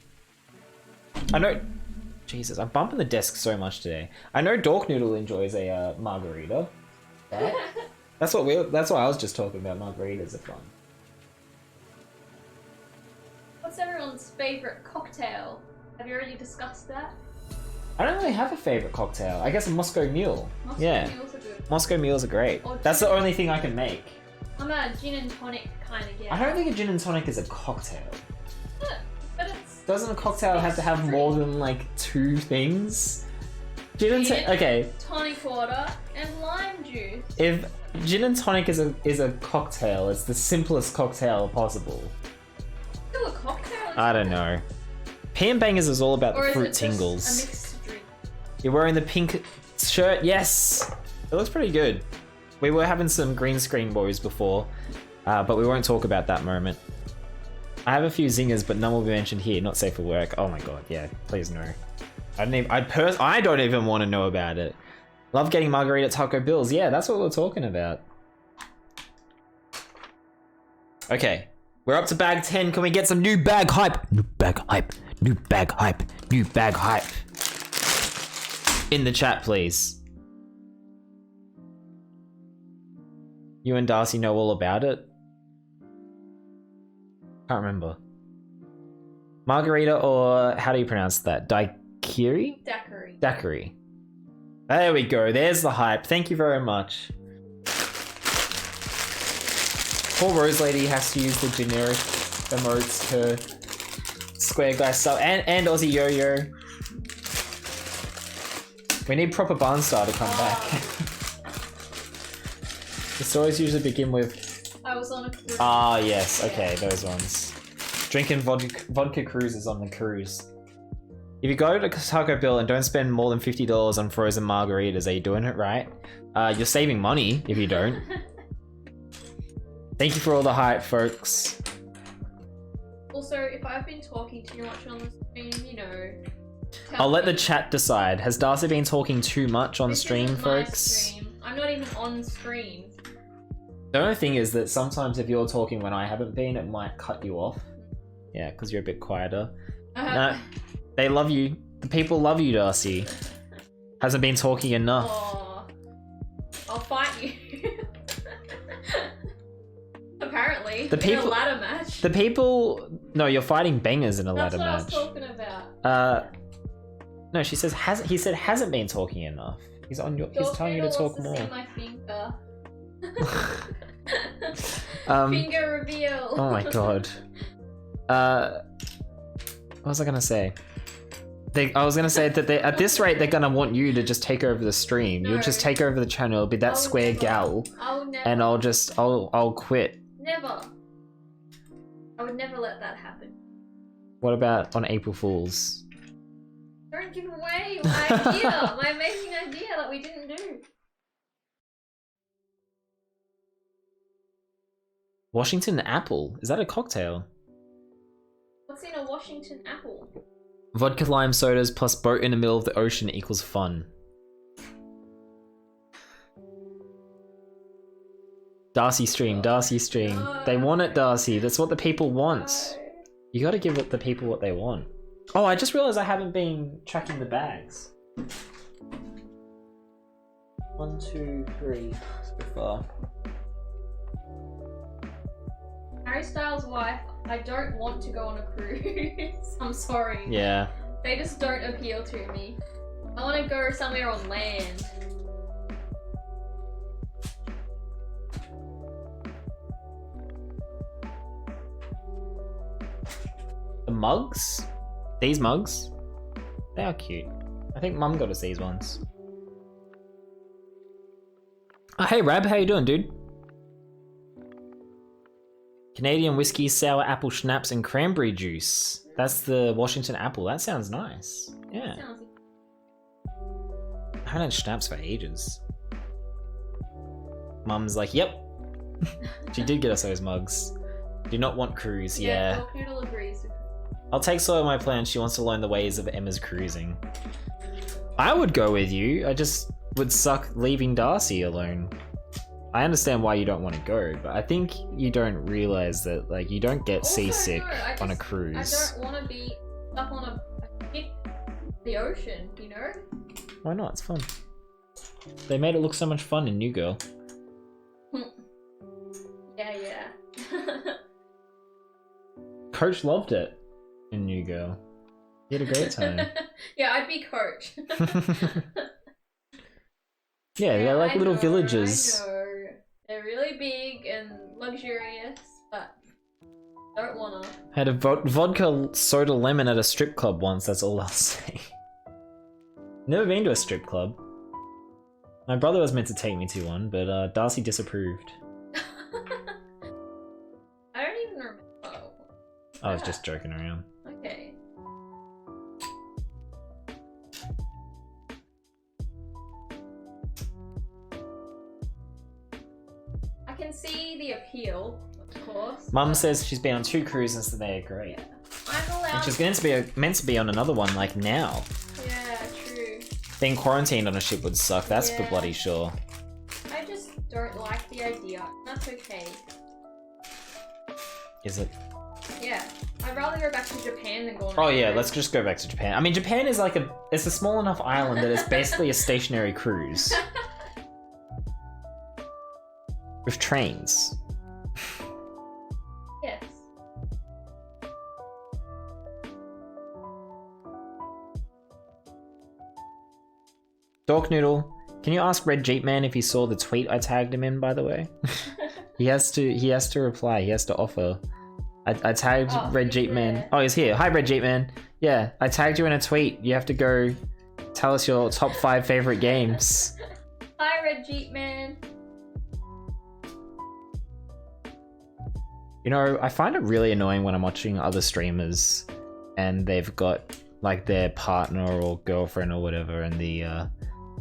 I know... Jesus, I'm bumping the desk so much today. I know Dork Noodle enjoys a margarita. Right? That's why I was just talking about. Margaritas are fun. What's everyone's favourite cocktail? Have you already discussed that? I don't really have a favourite cocktail. I guess a Moscow Mule. Moscow Mules are good. Moscow Mules are great. That's the only thing I can make. I'm a gin and tonic kind of gal. I don't think a gin and tonic is a cocktail. But it's... Doesn't a cocktail have to have more than, like, 2 things? Gin and okay. Tonic water and lime juice. If gin and tonic is a cocktail, it's the simplest cocktail possible. Still a cocktail? I don't know. P&M Bangers is all about or the fruit is it tingles. Just a mixed drink? You're wearing the pink shirt? Yes! It looks pretty good. We were having some green screen boys before, but we won't talk about that moment. I have a few zingers, but none will be mentioned here. Not safe for work. Oh my god, yeah. Please no. I don't even want to know about it. Love getting margarita at Taco Bill's. Yeah, that's what we're talking about. Okay. We're up to bag 10. Can we get some new bag hype? New bag hype. New bag hype. New bag hype. In the chat, please. You and Darcy know all about it? Can't remember. Margarita or how do you pronounce that? Daiquiri? Daiquiri. Daiquiri. There we go. There's the hype. Thank you very much. Poor Rose Lady has to use the generic emotes to Square Guy sub and Aussie Yo-Yo. We need proper Barnstar to come back. The stories usually begin with... I was on a cruise. Ah, yes. Okay, those ones. Drinking vodka cruises on the cruise. If you go to Taco Bell and don't spend more than $50 on frozen margaritas, are you doing it right? You're saving money if you don't. Thank you for all the hype, folks. Also, if I've been talking too much on the stream, you know... I'll let the chat decide. Has Darcy been talking too much on stream, isn't folks? my stream. I'm not even on stream. The only thing is that sometimes if you're talking when I haven't been, it might cut you off. Yeah, because you're a bit quieter. No, they love you. The people love you, Darcy. Hasn't been talking enough. Aw. I'll fight you. Apparently, the people, in a ladder match. The people... No, you're fighting bangers in a ladder match. That's what I was talking about. No, she says he said hasn't been talking enough. He's on your. He's telling you to talk more. See my finger. Um, Finger reveal. Oh my god. What was I gonna say? I was gonna say that at this rate they're gonna want you to just take over the stream. No. You'll just take over the channel. It'll be that square gal, I'll never. and I'll quit. Never. I would never let that happen. What about on April Fools? Don't give away my idea, my amazing idea that we didn't do. Washington apple? Is that a cocktail? What's in a Washington apple? Vodka lime sodas plus boat in the middle of the ocean equals fun. Darcy stream, Darcy stream. No. They want it, Darcy. That's what the people want. No. You gotta give the people what they want. Oh, I just realized I haven't been tracking the bags. 1, 2, 3 so far. Harry Styles' wife, I don't want to go on a cruise. I'm sorry. Yeah. They just don't appeal to me. I want to go somewhere on land. The mugs? These mugs? They are cute. I think Mum got us these ones. Oh, hey Rab, how you doing, dude? Canadian whiskey, sour apple schnapps, and cranberry juice. That's the Washington apple. That sounds nice. Yeah. I haven't had schnapps for ages. Mum's like, yep. She did get us those mugs. Do not want cruise, yeah. Dog Noodle agrees. I'll take Soy on my plan. She wants to learn the ways of Emma's cruising. I would go with you. I just would suck leaving Darcy alone. I understand why you don't want to go, but I think you don't realize that like you don't get Also, seasick no, on a cruise. I don't want to be stuck on a ship, the ocean, you know? Why not? It's fun. They made it look so much fun in New Girl. Yeah. Coach loved it in New Girl. He had a great time. Yeah, I'd be Coach. Yeah, they're like little villages. I know. They're really big and luxurious, but don't wanna. Had a vodka soda lemon at a strip club once, that's all I'll say. Never been to a strip club. My brother was meant to take me to one, but Darcy disapproved. I don't even remember. I was just joking around. Okay. I can see the appeal, of course. Mum says she's been on 2 cruises and they are great. Yeah. I'm allowed. And she's meant to be on another one like now. Yeah, true. Being quarantined on a ship would suck, that's for Yeah. bloody sure. I just don't like the idea. That's okay. Is it? Yeah. I'd rather go back to Japan than go on. Oh a yeah, cruise. let's just go back to Japan. I mean, Japan is like it's a small enough island that it's basically a stationary cruise. With trains. Yes. Dork Noodle, can you ask Red Jeep Man if he saw the tweet I tagged him in, by the way? He has to reply, he has to offer. I tagged Red Jeep Man. here. Oh, he's here. Hi Red Jeep Man. Yeah, I tagged you in a tweet. You have to go tell us your top 5 favorite games. Hi, Red Jeep Man. You know, I find it really annoying when I'm watching other streamers and they've got like their partner or girlfriend or whatever in the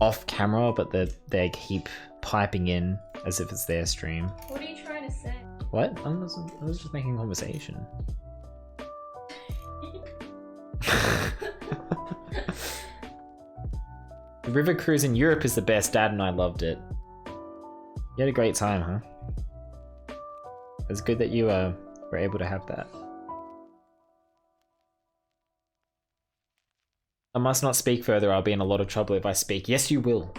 off camera, but they keep piping in as if it's their stream. What are you trying to say? What? I was just making conversation. The river cruise in Europe is the best. Dad and I loved it. You had a great time, huh? It's good that you were able to have that. I must not speak further. I'll be in a lot of trouble if I speak. Yes, you will.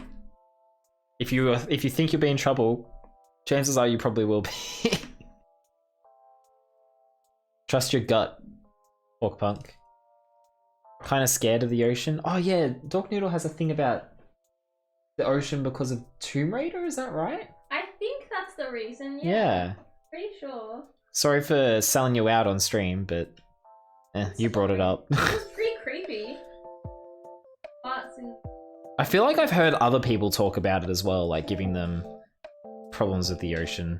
If you think you'll be in trouble, chances are you probably will be. Trust your gut, Orkpunk. Kind of scared of the ocean. Oh yeah, Dog Noodle has a thing about the ocean because of Tomb Raider. Is that right? I think that's the reason. Yeah. Pretty sure. Sorry for selling you out on stream, but you brought it up. It was pretty creepy. Parts in... I feel like I've heard other people talk about it as well, like giving them problems with the ocean.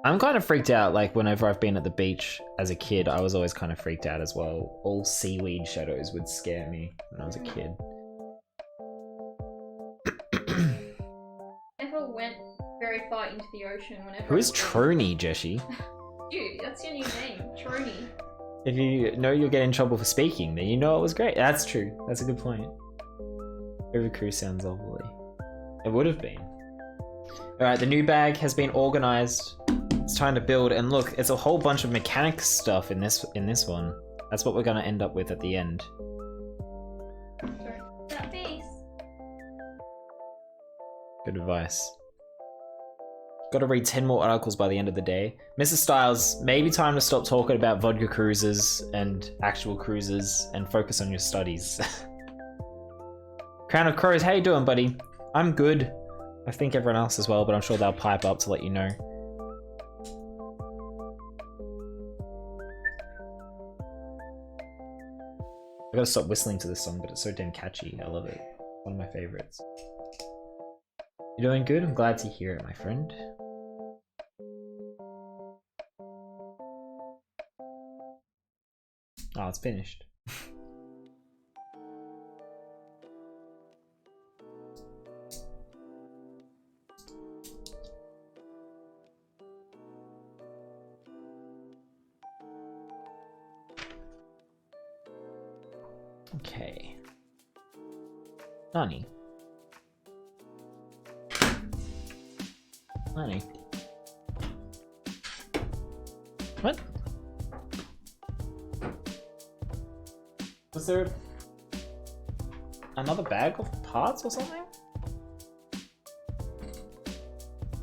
I'm kind of freaked out, like whenever I've been at the beach as a kid, I was always kind of freaked out as well. All seaweed shadows would scare me when I was a kid. Never went very far into the ocean whenever. Who is Trony, Jessie? You, that's your new name, Trony. If you know you'll get in trouble for speaking, then you know it was great. That's true. That's a good point. River Cruise sounds lovely. It would have been. Alright, the new bag has been organized. It's time to build, and look, it's a whole bunch of mechanics stuff in this one. That's what we're gonna end up with at the end. Sorry. That face. Good advice. Gotta read 10 more articles by the end of the day. Mrs. Styles, maybe time to stop talking about vodka cruises and actual cruises and focus on your studies. Crown of Crows, how you doing, buddy? I'm good. I think everyone else as well, but I'm sure they'll pipe up to let you know. I gotta stop whistling to this song, but it's so damn catchy. I love it. One of my favorites. You're doing good? I'm glad to hear it, my friend. Oh, it's finished. Okay. Nani? Nani? What? Was there another bag of parts or something?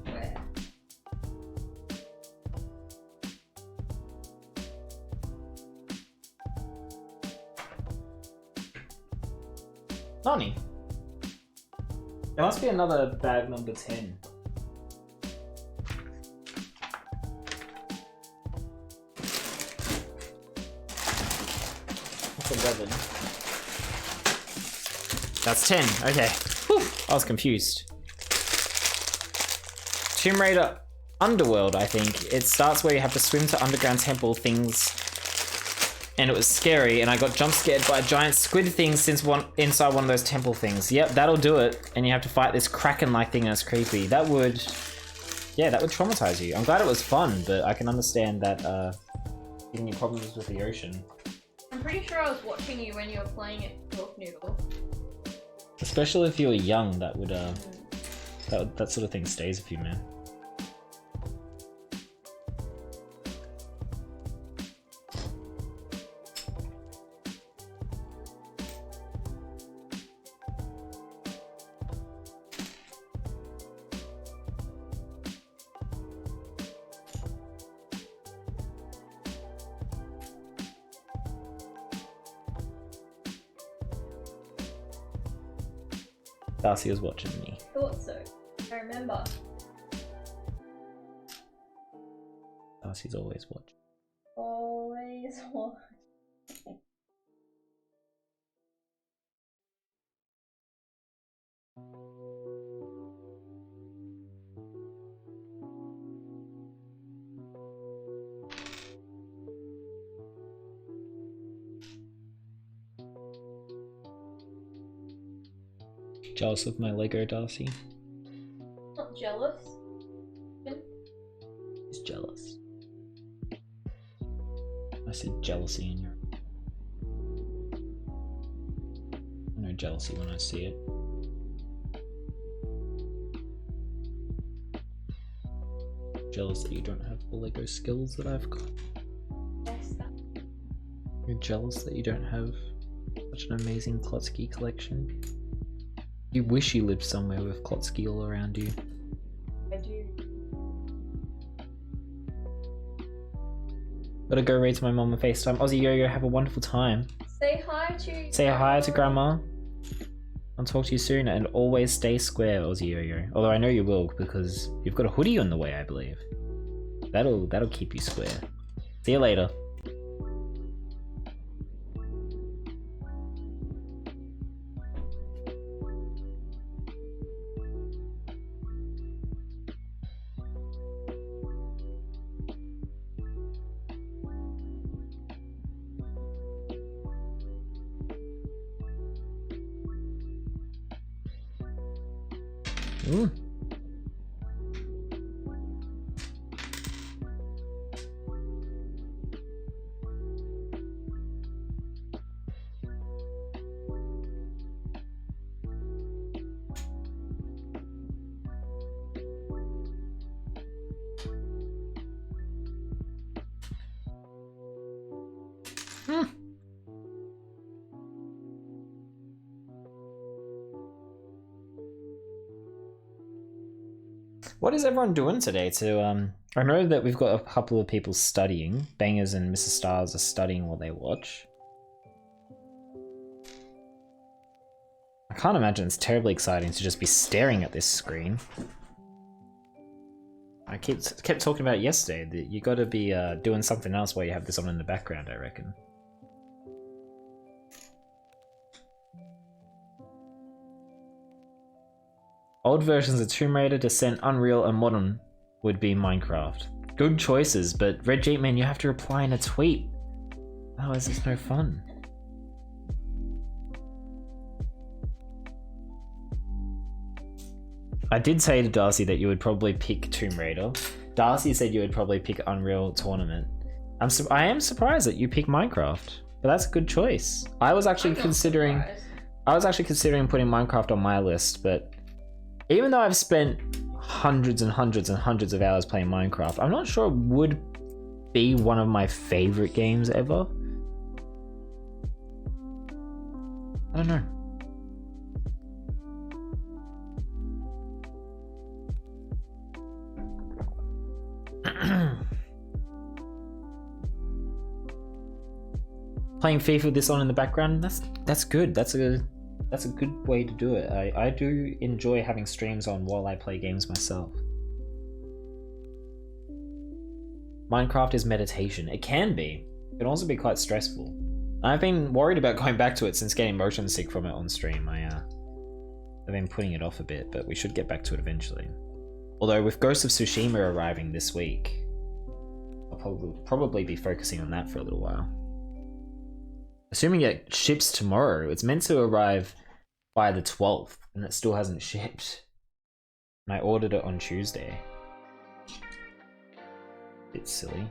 Where? Nani? There must be another bag number 10. That's 11. That's 10, okay. Whew, I was confused. Tomb Raider Underworld, I think. It starts where you have to swim to underground temple things. And it was scary, and I got jump scared by a giant squid thing inside one of those temple things. Yep, that'll do it. And you have to fight this kraken-like thing and it's creepy. That would... yeah, that would traumatize you. I'm glad it was fun, but I can understand that giving you problems with the ocean. I'm pretty sure I was watching you when you were playing it, Milk Noodle. Especially if you were young, that would that sort of thing stays with you, man. Darcy was watching me. Thought so. I remember. Darcy's always watching. Always watch. Jealous of my Lego, Darcy? Not jealous. He's jealous. I see jealousy in your... I know jealousy when I see it. Jealous that you don't have the Lego skills that I've got. Yes, that. You're jealous that you don't have such an amazing Klotsky collection. You wish you lived somewhere with Klotsky all around you. I do. Gotta go raid to my mom on FaceTime. Aussie Yo-Yo, have a wonderful time. Say hi to. Say hi to Grandma. I'll talk to you soon, and always stay square, Aussie Yo-Yo. Although I know you will, because you've got a hoodie on the way, I believe. That'll keep you square. See you later. Ooh. What is everyone doing today to I know that we've got a couple of people studying. Bangers and Mrs. Stars are studying while they watch. I can't imagine it's terribly exciting to just be staring at this screen. I kept talking about it yesterday that you gotta be doing something else while you have this on in the background, I reckon. Old versions of Tomb Raider, Descent, Unreal, and Modern would be Minecraft. Good choices, but Red Jeep Man, you have to reply in a tweet. Otherwise, it's no fun. I did say to Darcy that you would probably pick Tomb Raider. Darcy said you would probably pick Unreal Tournament. I am surprised that you pick Minecraft, but that's a good choice. I was actually considering putting Minecraft on my list, but even though I've spent hundreds and hundreds and hundreds of hours playing Minecraft, I'm not sure it would be one of my favorite games ever. I don't know. Playing FIFA with this on in the background, that's good. That's a good way to do it. I do enjoy having streams on while I play games myself. Minecraft is meditation. It can be. It can also be quite stressful. I've been worried about going back to it since getting motion sick from it on stream. I've been putting it off a bit, but we should get back to it eventually. Although with Ghost of Tsushima arriving this week, I'll probably be focusing on that for a little while. Assuming it ships tomorrow, it's meant to arrive by the 12th, and it still hasn't shipped. And I ordered it on Tuesday. Bit silly.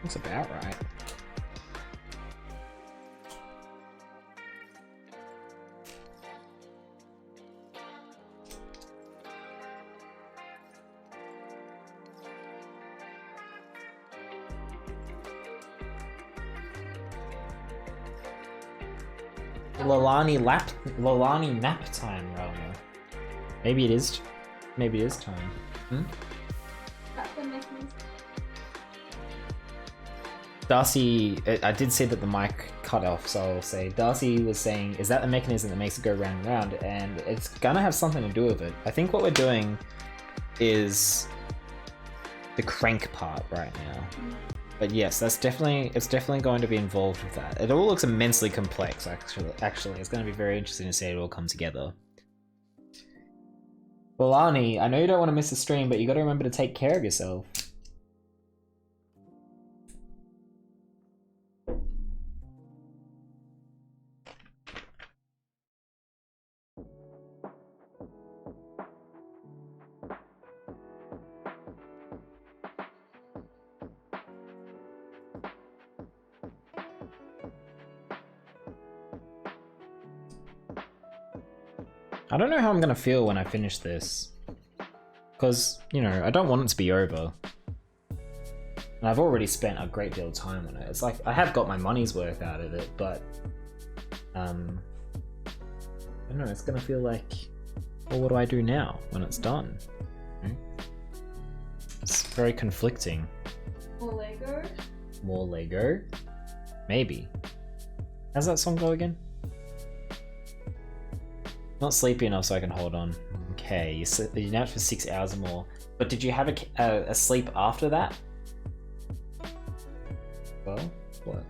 That's about right. Lalani nap time, rather. Maybe it is. Maybe it is time. Hmm? That's the mechanism. Darcy, I did say that the mic cut off, so I'll say Darcy was saying, is that the mechanism that makes it go round and round? And it's gonna have something to do with it. I think what we're doing is the crank part right now. But yes, it's definitely going to be involved with that. It all looks immensely complex, actually. It's going to be very interesting to see it all come together. Well, Arnie, I know you don't want to miss the stream, but you got to remember to take care of yourself. I don't know how I'm gonna feel when I finish this, because, you know, I don't want it to be over. And I've already spent a great deal of time on it. It's like, I have got my money's worth out of it, but, I don't know, it's gonna feel like, well, what do I do now when it's done? It's very conflicting. More Lego? More Lego? Maybe. How's that song go again? Not sleepy enough so I can hold on. Okay, you napped for 6 hours or more. But did you have a sleep after that? Well, what?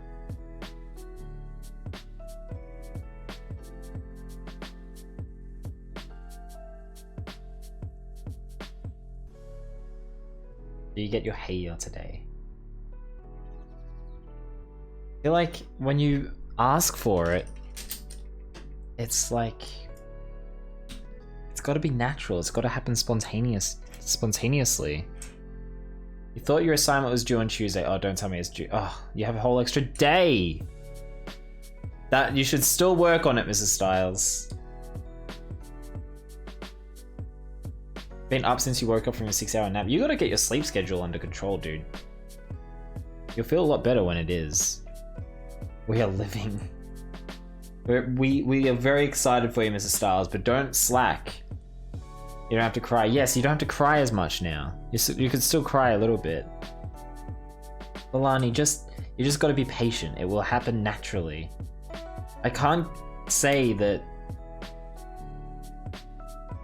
Do you get your hair today? I feel like when you ask for it, it's like, it's got to be natural. It's got to happen spontaneously. You thought your assignment was due on Tuesday. Oh, don't tell me it's due. Oh, you have a whole extra day. That you should still work on it, Mrs. Styles. Been up since you woke up from a 6-hour nap. You gotta get your sleep schedule under control, dude. You'll feel a lot better when it is. We are living. We are very excited for you, Mrs. Styles, but don't slack. You don't have to cry. Yes, you don't have to cry as much now. You could still cry a little bit. Alani, you just gotta be patient. It will happen naturally. I can't say that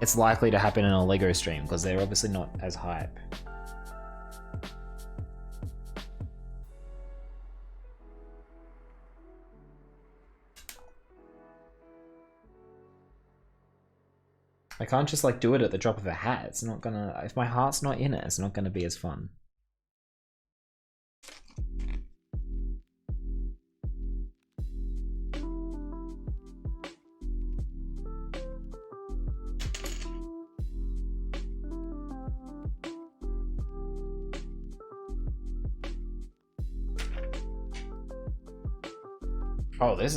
it's likely to happen in a Lego stream because they're obviously not as hype. I can't just like do it at the drop of a hat. It's not gonna, if my heart's not in it, it's not gonna be as fun. Oh, this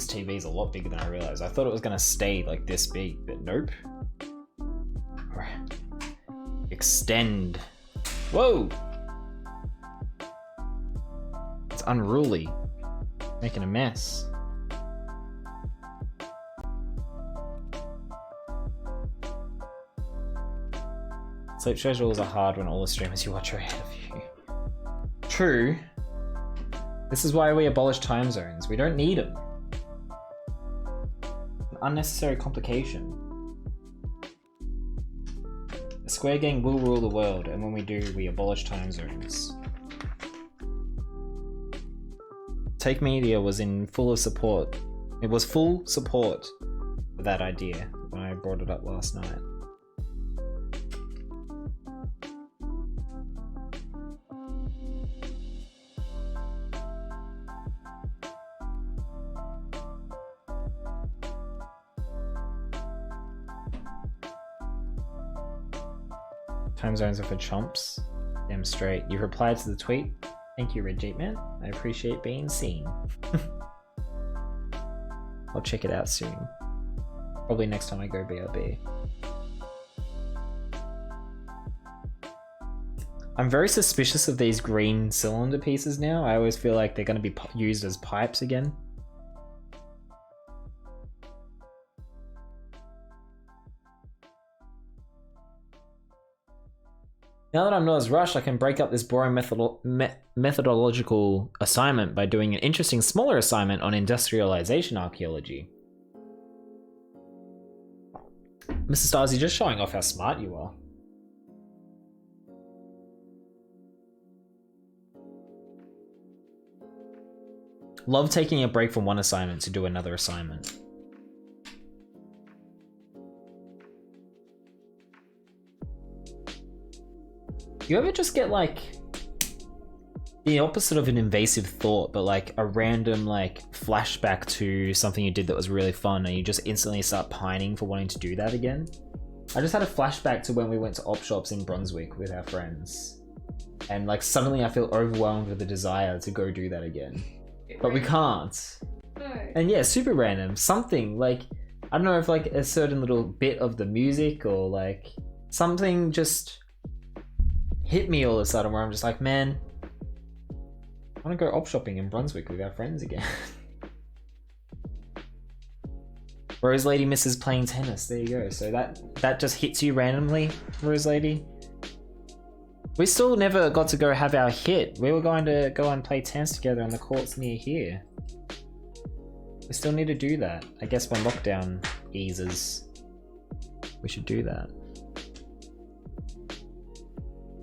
TV is a lot bigger than I realized. I thought it was gonna stay like this big, but nope. Extend. Whoa! It's unruly. Making a mess. Sleep schedules are hard when all the streamers you watch are ahead of you. True. This is why we abolish time zones. We don't need them. An unnecessary complication. The Square Gang will rule the world, and when we do, we abolish time zones. Take Media was in full support. It was full support for that idea when I brought it up last night. Time zones are for chumps. Damn straight. You replied to the tweet. Thank you, Red Jeep Man. I appreciate being seen. I'll check it out soon. Probably next time I go BRB. I'm very suspicious of these green cylinder pieces now. I always feel like they're going to be used as pipes again. Now that I'm not as rushed, I can break up this boring methodological assignment by doing an interesting smaller assignment on industrialization archaeology. Mr. Stars, you're just showing off how smart you are. Love taking a break from one assignment to do another assignment. You ever just get like the opposite of an invasive thought, but like a random like flashback to something you did that was really fun and you just instantly start pining for wanting to do that again? I just had a flashback to when we went to op shops in Brunswick with our friends. And like suddenly I feel overwhelmed with the desire to go do that again. But we can't. No. And yeah, super random. Something like, I don't know if like a certain little bit of the music or like something just hit me all of a sudden where I'm just like, man, I want to go op shopping in Brunswick with our friends again. Rose Lady misses playing tennis. There you go. So that just hits you randomly, Rose Lady. We still never got to go have our hit. We were going to go and play tennis together on the courts near here. We still need to do that. I guess when lockdown eases, we should do that.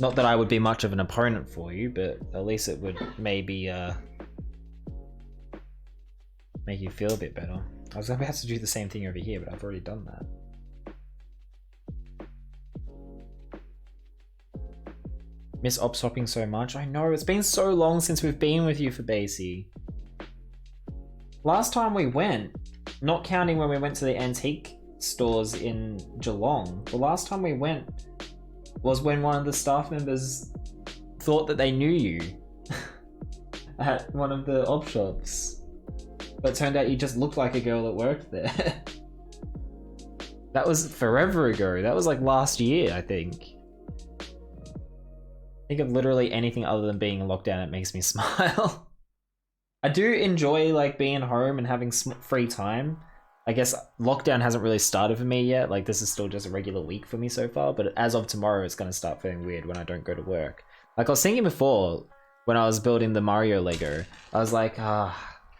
Not that I would be much of an opponent for you, but at least it would maybe make you feel a bit better. I was about to do the same thing over here, but I've already done that. Miss op shopping so much. I know, it's been so long since we've been with you for Basie. Last time we went, not counting when we went to the antique stores in Geelong, the last time we went was when one of the staff members thought that they knew you at one of the op shops. But it turned out you just looked like a girl that worked there. That was forever ago. That was like last year, I think. Think of literally anything other than being in lockdown, it makes me smile. I do enjoy like being home and having free time. I guess lockdown hasn't really started for me yet. Like this is still just a regular week for me so far, but as of tomorrow, it's going to start feeling weird when I don't go to work. Like I was thinking before when I was building the Mario Lego, I was like, I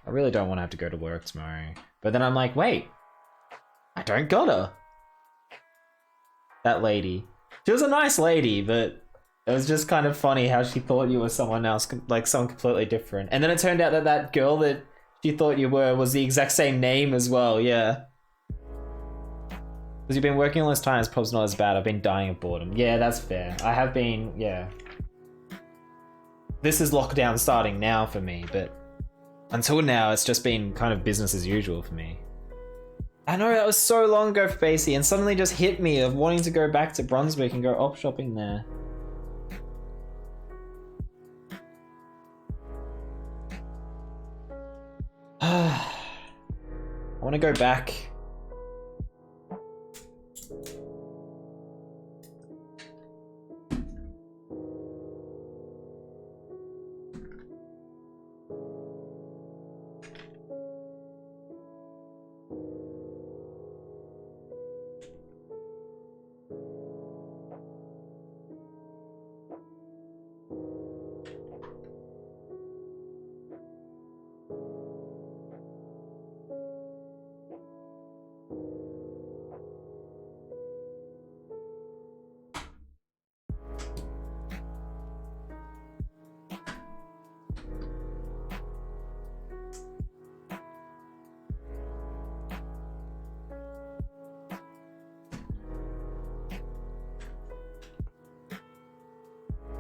really don't want to have to go to work tomorrow. But then I'm like, wait, I don't gotta. That lady. She was a nice lady, but it was just kind of funny how she thought you were someone else, like someone completely different. And then it turned out that that girl that she thought you were was the exact same name as well, yeah. Because you've been working all this time, it's probably not as bad. I've been dying of boredom. Yeah, that's fair. I have been, yeah. This is lockdown starting now for me, but until now, it's just been kind of business as usual for me. I know, that was so long ago for Basie, and suddenly just hit me of wanting to go back to Brunswick and go op shopping there. I want to go back.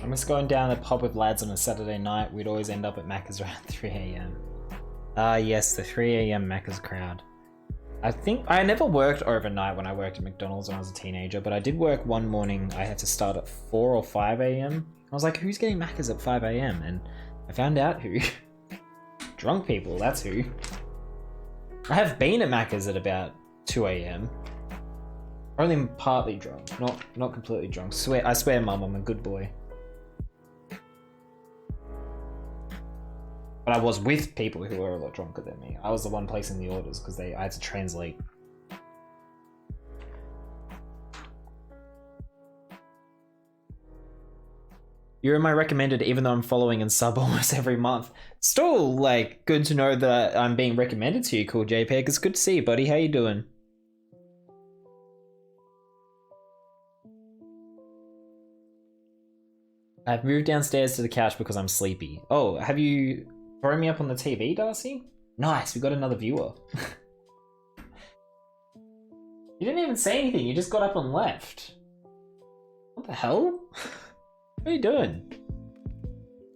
I'm just going down the pub with lads on a Saturday night. We'd always end up at Macca's around 3 AM. Ah, yes, the 3 AM Macca's crowd. I think I never worked overnight when I worked at McDonald's when I was a teenager, but I did work one morning. I had to start at 4 or 5 AM. I was like, who's getting Macca's at 5 AM? And I found out who. Drunk people, that's who. I have been at Macca's at about 2 AM. Only partly drunk, not completely drunk. I swear, Mum, I'm a good boy. But I was with people who were a lot drunker than me. I was the one placing the orders because I had to translate. You're in my recommended even though I'm following and sub almost every month. Still, like, good to know that I'm being recommended to you, Cool JPEG. It's good to see you, buddy. How you doing? I've moved downstairs to the couch because I'm sleepy. Oh, have you thrown me up on the TV, Darcy? Nice, we got another viewer. You didn't even say anything, you just got up and left. What the hell? What are you doing?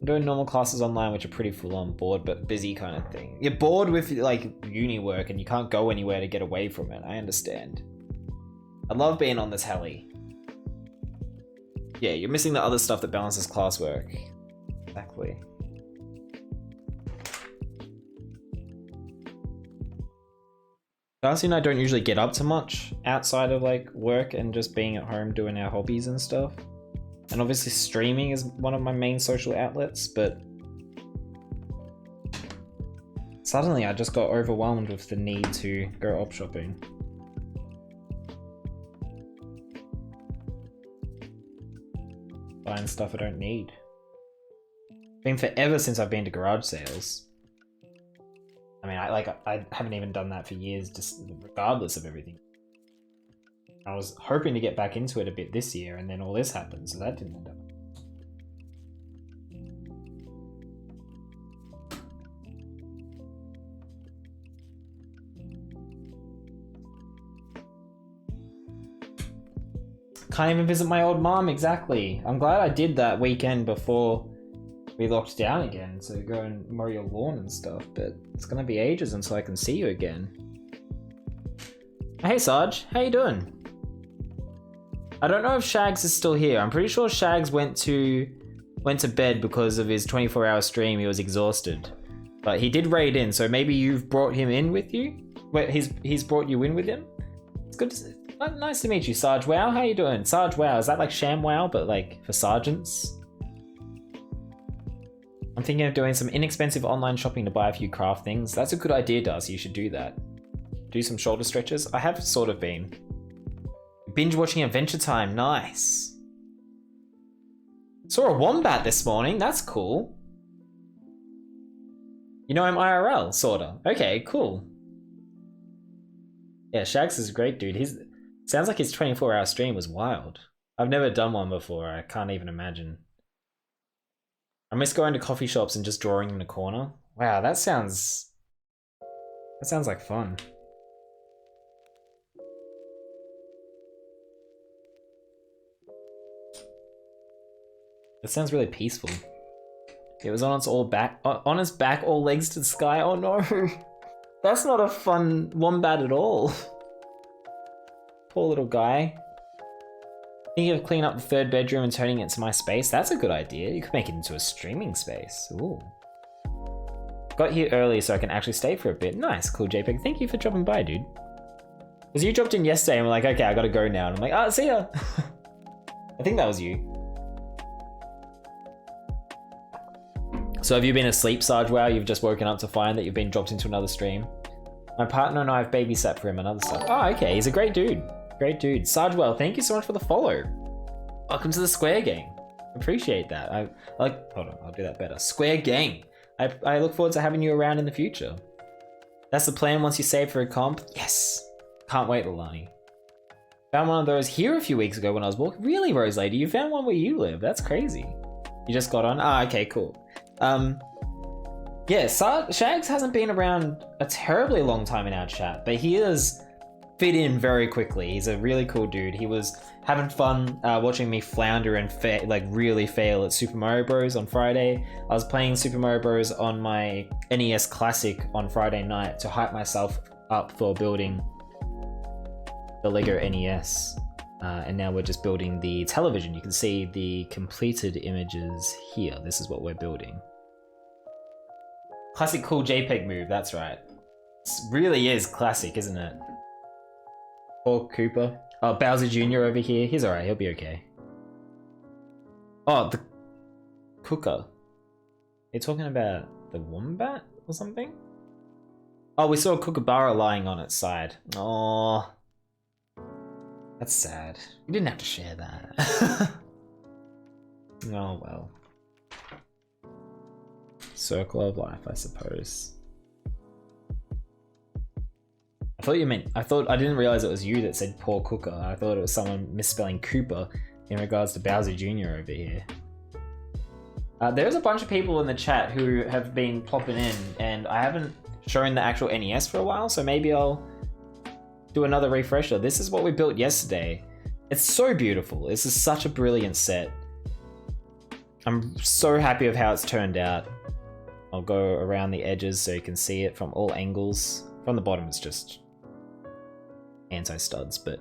I'm doing normal classes online, which are pretty full on, bored but busy kind of thing. You're bored with like uni work and you can't go anywhere to get away from it, I understand. I love being on this heli. Yeah, you're missing the other stuff that balances classwork. Exactly. Darcy and I don't usually get up to much outside of like work and just being at home doing our hobbies and stuff. And obviously streaming is one of my main social outlets, but suddenly I just got overwhelmed with the need to go op shopping. Buying stuff I don't need. Been forever since I've been to garage sales. I mean, I haven't even done that for years, just regardless of everything. I was hoping to get back into it a bit this year, and then all this happened, so that didn't end up. Can't even visit my old mom, exactly. I'm glad I did that weekend before we locked down again to go and mow your lawn and stuff, but it's gonna be ages until I can see you again. Hey Sarge, how you doing? I don't know if Shags is still here. I'm pretty sure Shags went to bed because of his 24-hour stream. He was exhausted. But he did raid in, so maybe you've brought him in with you? Wait, he's brought you in with him? It's good to see. Nice to meet you, Sarge Wow. How you doing? Sarge Wow, is that like Sham Wow, but like for sergeants? I'm thinking of doing some inexpensive online shopping to buy a few craft things. That's a good idea, Darcy. You should do that. Do some shoulder stretches. I have sort of been. Binge watching Adventure Time. Nice. Saw a wombat this morning. That's cool. You know him IRL, sorta. Okay, cool. Yeah, Shags is a great dude. Sounds like his 24-hour stream was wild. I've never done one before. I can't even imagine. I miss going to coffee shops and just drawing in the corner. Wow, that sounds like fun. It sounds really peaceful. It was on its back, all legs to the sky. Oh no, that's not a fun wombat at all. Poor little guy. Thinking of cleaning up the third bedroom and turning it into my space. That's a good idea. You could make it into a streaming space. Ooh. Got here early so I can actually stay for a bit. Nice, cool JPEG. Thank you for dropping by, dude. Because you dropped in yesterday and we're like, okay, I gotta go now. And I'm like, ah, see ya. I think that was you. So have you been asleep, Sarge Wow? You've just woken up to find that you've been dropped into another stream? My partner and I have babysat for him and other stuff. Oh, okay, he's a great dude. Great dude. Sarge Wow, thank you so much for the follow. Welcome to the Square Gang. Appreciate that. Hold on, I'll do that better. Square Gang. I look forward to having you around in the future. That's the plan once you save for a comp? Yes. Can't wait, Lilani. Found one of those here a few weeks ago when I was walking. Really, Rose Lady? You found one where you live? That's crazy. You just got on? Ah, okay, cool. Yeah, Shags hasn't been around a terribly long time in our chat, but he has fit in very quickly. He's a really cool dude. He was having fun watching me flounder and really fail at Super Mario Bros. On Friday. I was playing Super Mario Bros. On my NES Classic on Friday night to hype myself up for building the Lego NES. And now we're just building the television. You can see the completed images here. This is what we're building. Classic cool JPEG move, that's right. It really is classic, isn't it? Poor Cooper. Oh, Bowser Jr. over here. He's alright, he'll be okay. Oh, the cooker. You're talking about the wombat or something? Oh, we saw a kookaburra lying on its side. Oh, that's sad. You didn't have to share that. Oh well. Circle of life, I suppose. I didn't realize it was you that said poor cooker. I thought it was someone misspelling Cooper in regards to Bowser Jr. over here. There's a bunch of people in the chat who have been popping in, and I haven't shown the actual NES for a while, so maybe I'll do another refresher. This is what we built yesterday. It's so beautiful. This is such a brilliant set. I'm so happy with how it's turned out. I'll go around the edges so you can see it from all angles. From the bottom it's just anti-studs, but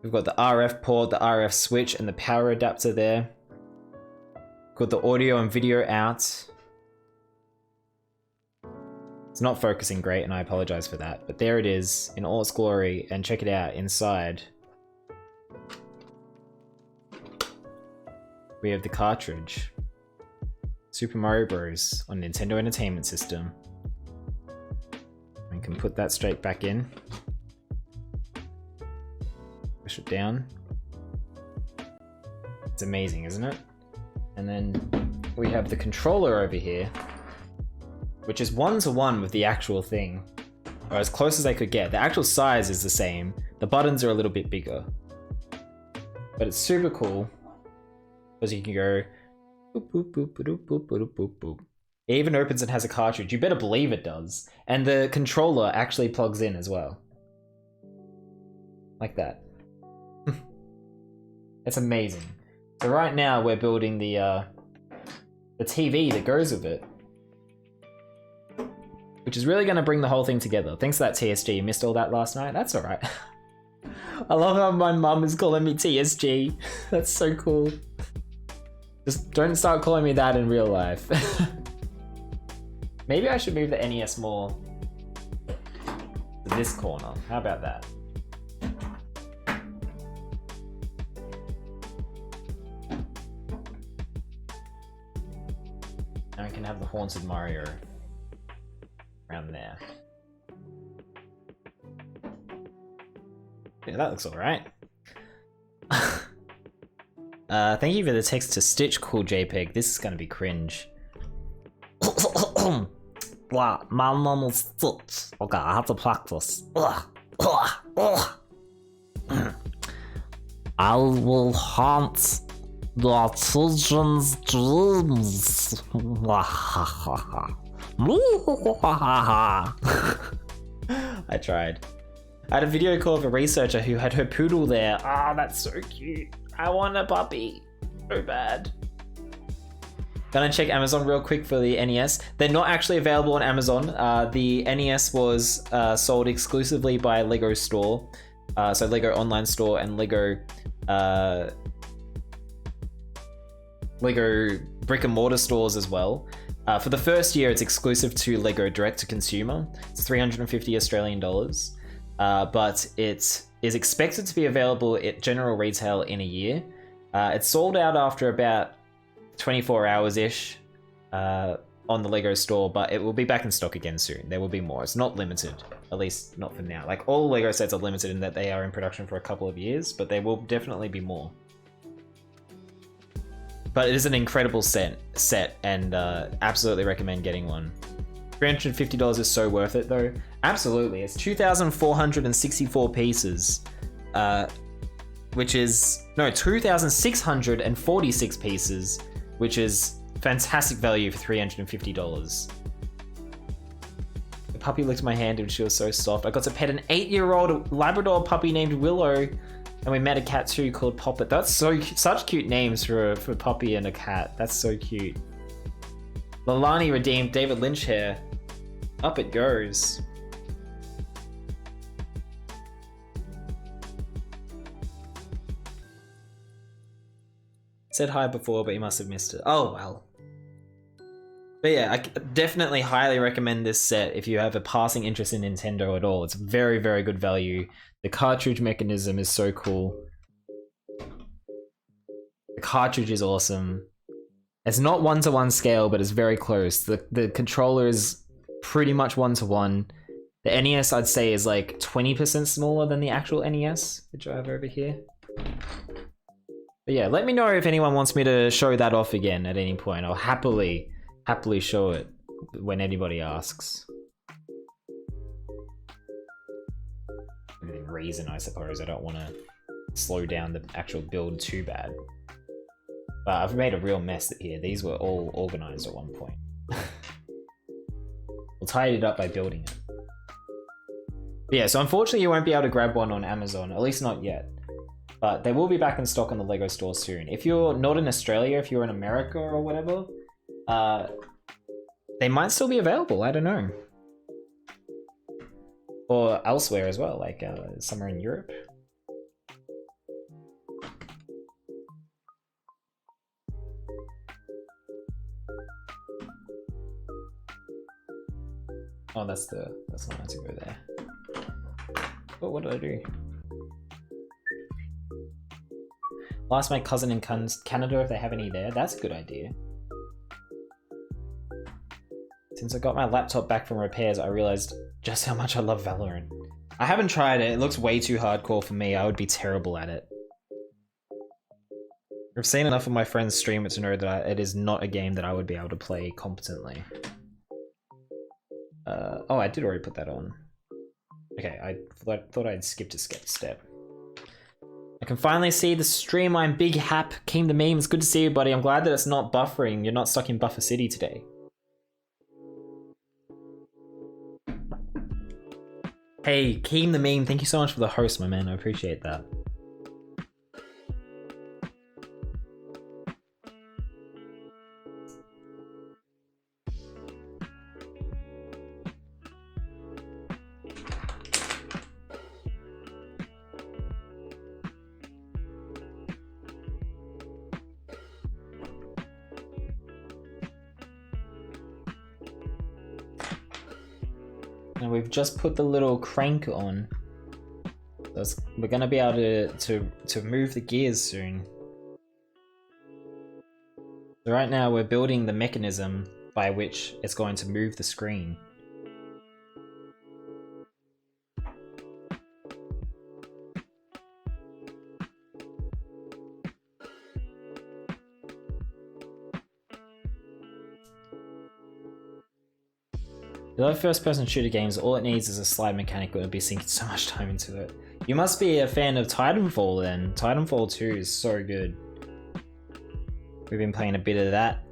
we've got the RF port, the RF switch, and the power adapter there. Got the audio and video out. It's not focusing great, and I apologize for that, but there it is in all its glory, and check it out inside. We have the cartridge. Super Mario Bros. On Nintendo Entertainment System. And can put that straight back in. Push it down. It's amazing, isn't it? And then we have the controller over here, which is 1-to-1 with the actual thing, or as close as they could get. The actual size is the same. The buttons are a little bit bigger. But it's super cool, because you can go boop, boop, boop, boop, boop, boop, boop, boop. It even opens and has a cartridge. You better believe it does. And the controller actually plugs in as well. Like that. It's amazing. So right now we're building the TV that goes with it. which is really going to bring the whole thing together. Thanks for that, TSG. You missed all that last night? That's alright. I love how my mum is calling me TSG. That's so cool. Just don't start calling me that in real life. Maybe I should move the NES more to this corner. How about that? Now I can have the Haunted Mario around there. Yeah, that looks alright. Thank you for the text to Stitch Cool JPEG. This is gonna be cringe. Wow, my name is Stitch. Okay, I have to practice. I will haunt the children's dreams. I tried. I had a video call of a researcher who had her poodle there. Ah, that's so cute. I want a puppy. So bad. Gonna check Amazon real quick for the NES. They're not actually available on Amazon. The NES was sold exclusively by Lego Store. So Lego Online Store and Lego brick and mortar stores as well. For the first year, it's exclusive to Lego Direct to Consumer. It's 350 Australian dollars. But it is expected to be available at general retail in a year. It's sold out after about 24 hours-ish on the Lego store, but it will be back in stock again soon. There will be more. It's not limited, at least not for now. Like, all Lego sets are limited in that they are in production for a couple of years, but there will definitely be more. But it is an incredible set and absolutely recommend getting one. $350 is so worth it though. Absolutely, it's 2,464 pieces, which is, no, 2,646 pieces, which is fantastic value for $350. The puppy licked my hand and she was so soft. I got to pet an 8-year-old Labrador puppy named Willow, and we met a cat too called Poppet. That's such cute names for puppy and a cat. That's so cute. Lalani redeemed David Lynch hair. Up it goes. Said hi before, but you must have missed it. Oh, well. But yeah, I definitely highly recommend this set if you have a passing interest in Nintendo at all. It's very, very good value. The cartridge mechanism is so cool. The cartridge is awesome. It's not one-to-one scale, but it's very close. The controller is pretty much one-to-one. The NES, I'd say, is like 20% smaller than the actual NES, which I have over here. But yeah, let me know if anyone wants me to show that off again at any point. I'll happily show it when anybody asks. Within reason, I suppose. I don't want to slow down the actual build too bad. But I've made a real mess here. These were all organized at one point. We'll tidy it up by building it. But yeah, so unfortunately you won't be able to grab one on Amazon, at least not yet. But they will be back in stock on the Lego store soon. If you're not in Australia, if you're in America or whatever, they might still be available, I don't know. Or elsewhere as well, like somewhere in Europe. Oh, that's not meant to go there. But what did I do? I'll ask my cousin in Canada if they have any there. That's a good idea. Since I got my laptop back from repairs, I realized just how much I love Valorant. I haven't tried it. It looks way too hardcore for me. I would be terrible at it. I've seen enough of my friends stream it to know that it is not a game that I would be able to play competently. Oh, I did already put that on. Okay, I thought I'd skipped a step. I can finally see the stream. I'm Big Hap, Keem the Meme. It's good to see you, buddy. I'm glad that it's not buffering. You're not stuck in Buffer City today. Hey, Keem the Meme, thank you so much for the host, my man. I appreciate that. And we've just put the little crank on. We're gonna be able to move the gears soon. So right now we're building the mechanism by which it's going to move the screen. The other first-person shooter games, all it needs is a slide mechanic, but it'll be sinking so much time into it. You must be a fan of Titanfall then. Titanfall 2 is so good. We've been playing a bit of that.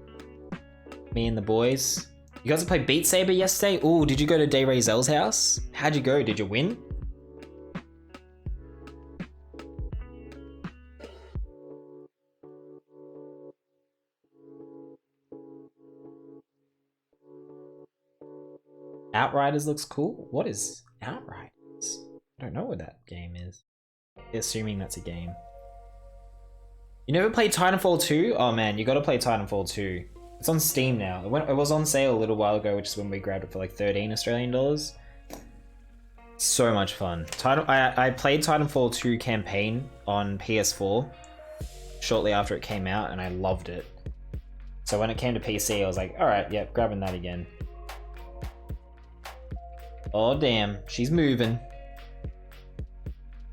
Me and the boys. You guys played Beat Saber yesterday? Ooh, did you go to Day Ray Zell's house? How'd you go? Did you win? Outriders looks cool. What is Outriders? I don't know what that game is. Assuming that's a game. You never played Titanfall 2? Oh man, you gotta play Titanfall 2. It's on Steam now. It was on sale a little while ago, which is when we grabbed it for like 13 Australian dollars. So much fun. I played Titanfall 2 campaign on PS4 shortly after it came out, and I loved it. So when it came to PC, I was like, alright, yep, grabbing that again. Oh damn, she's moving.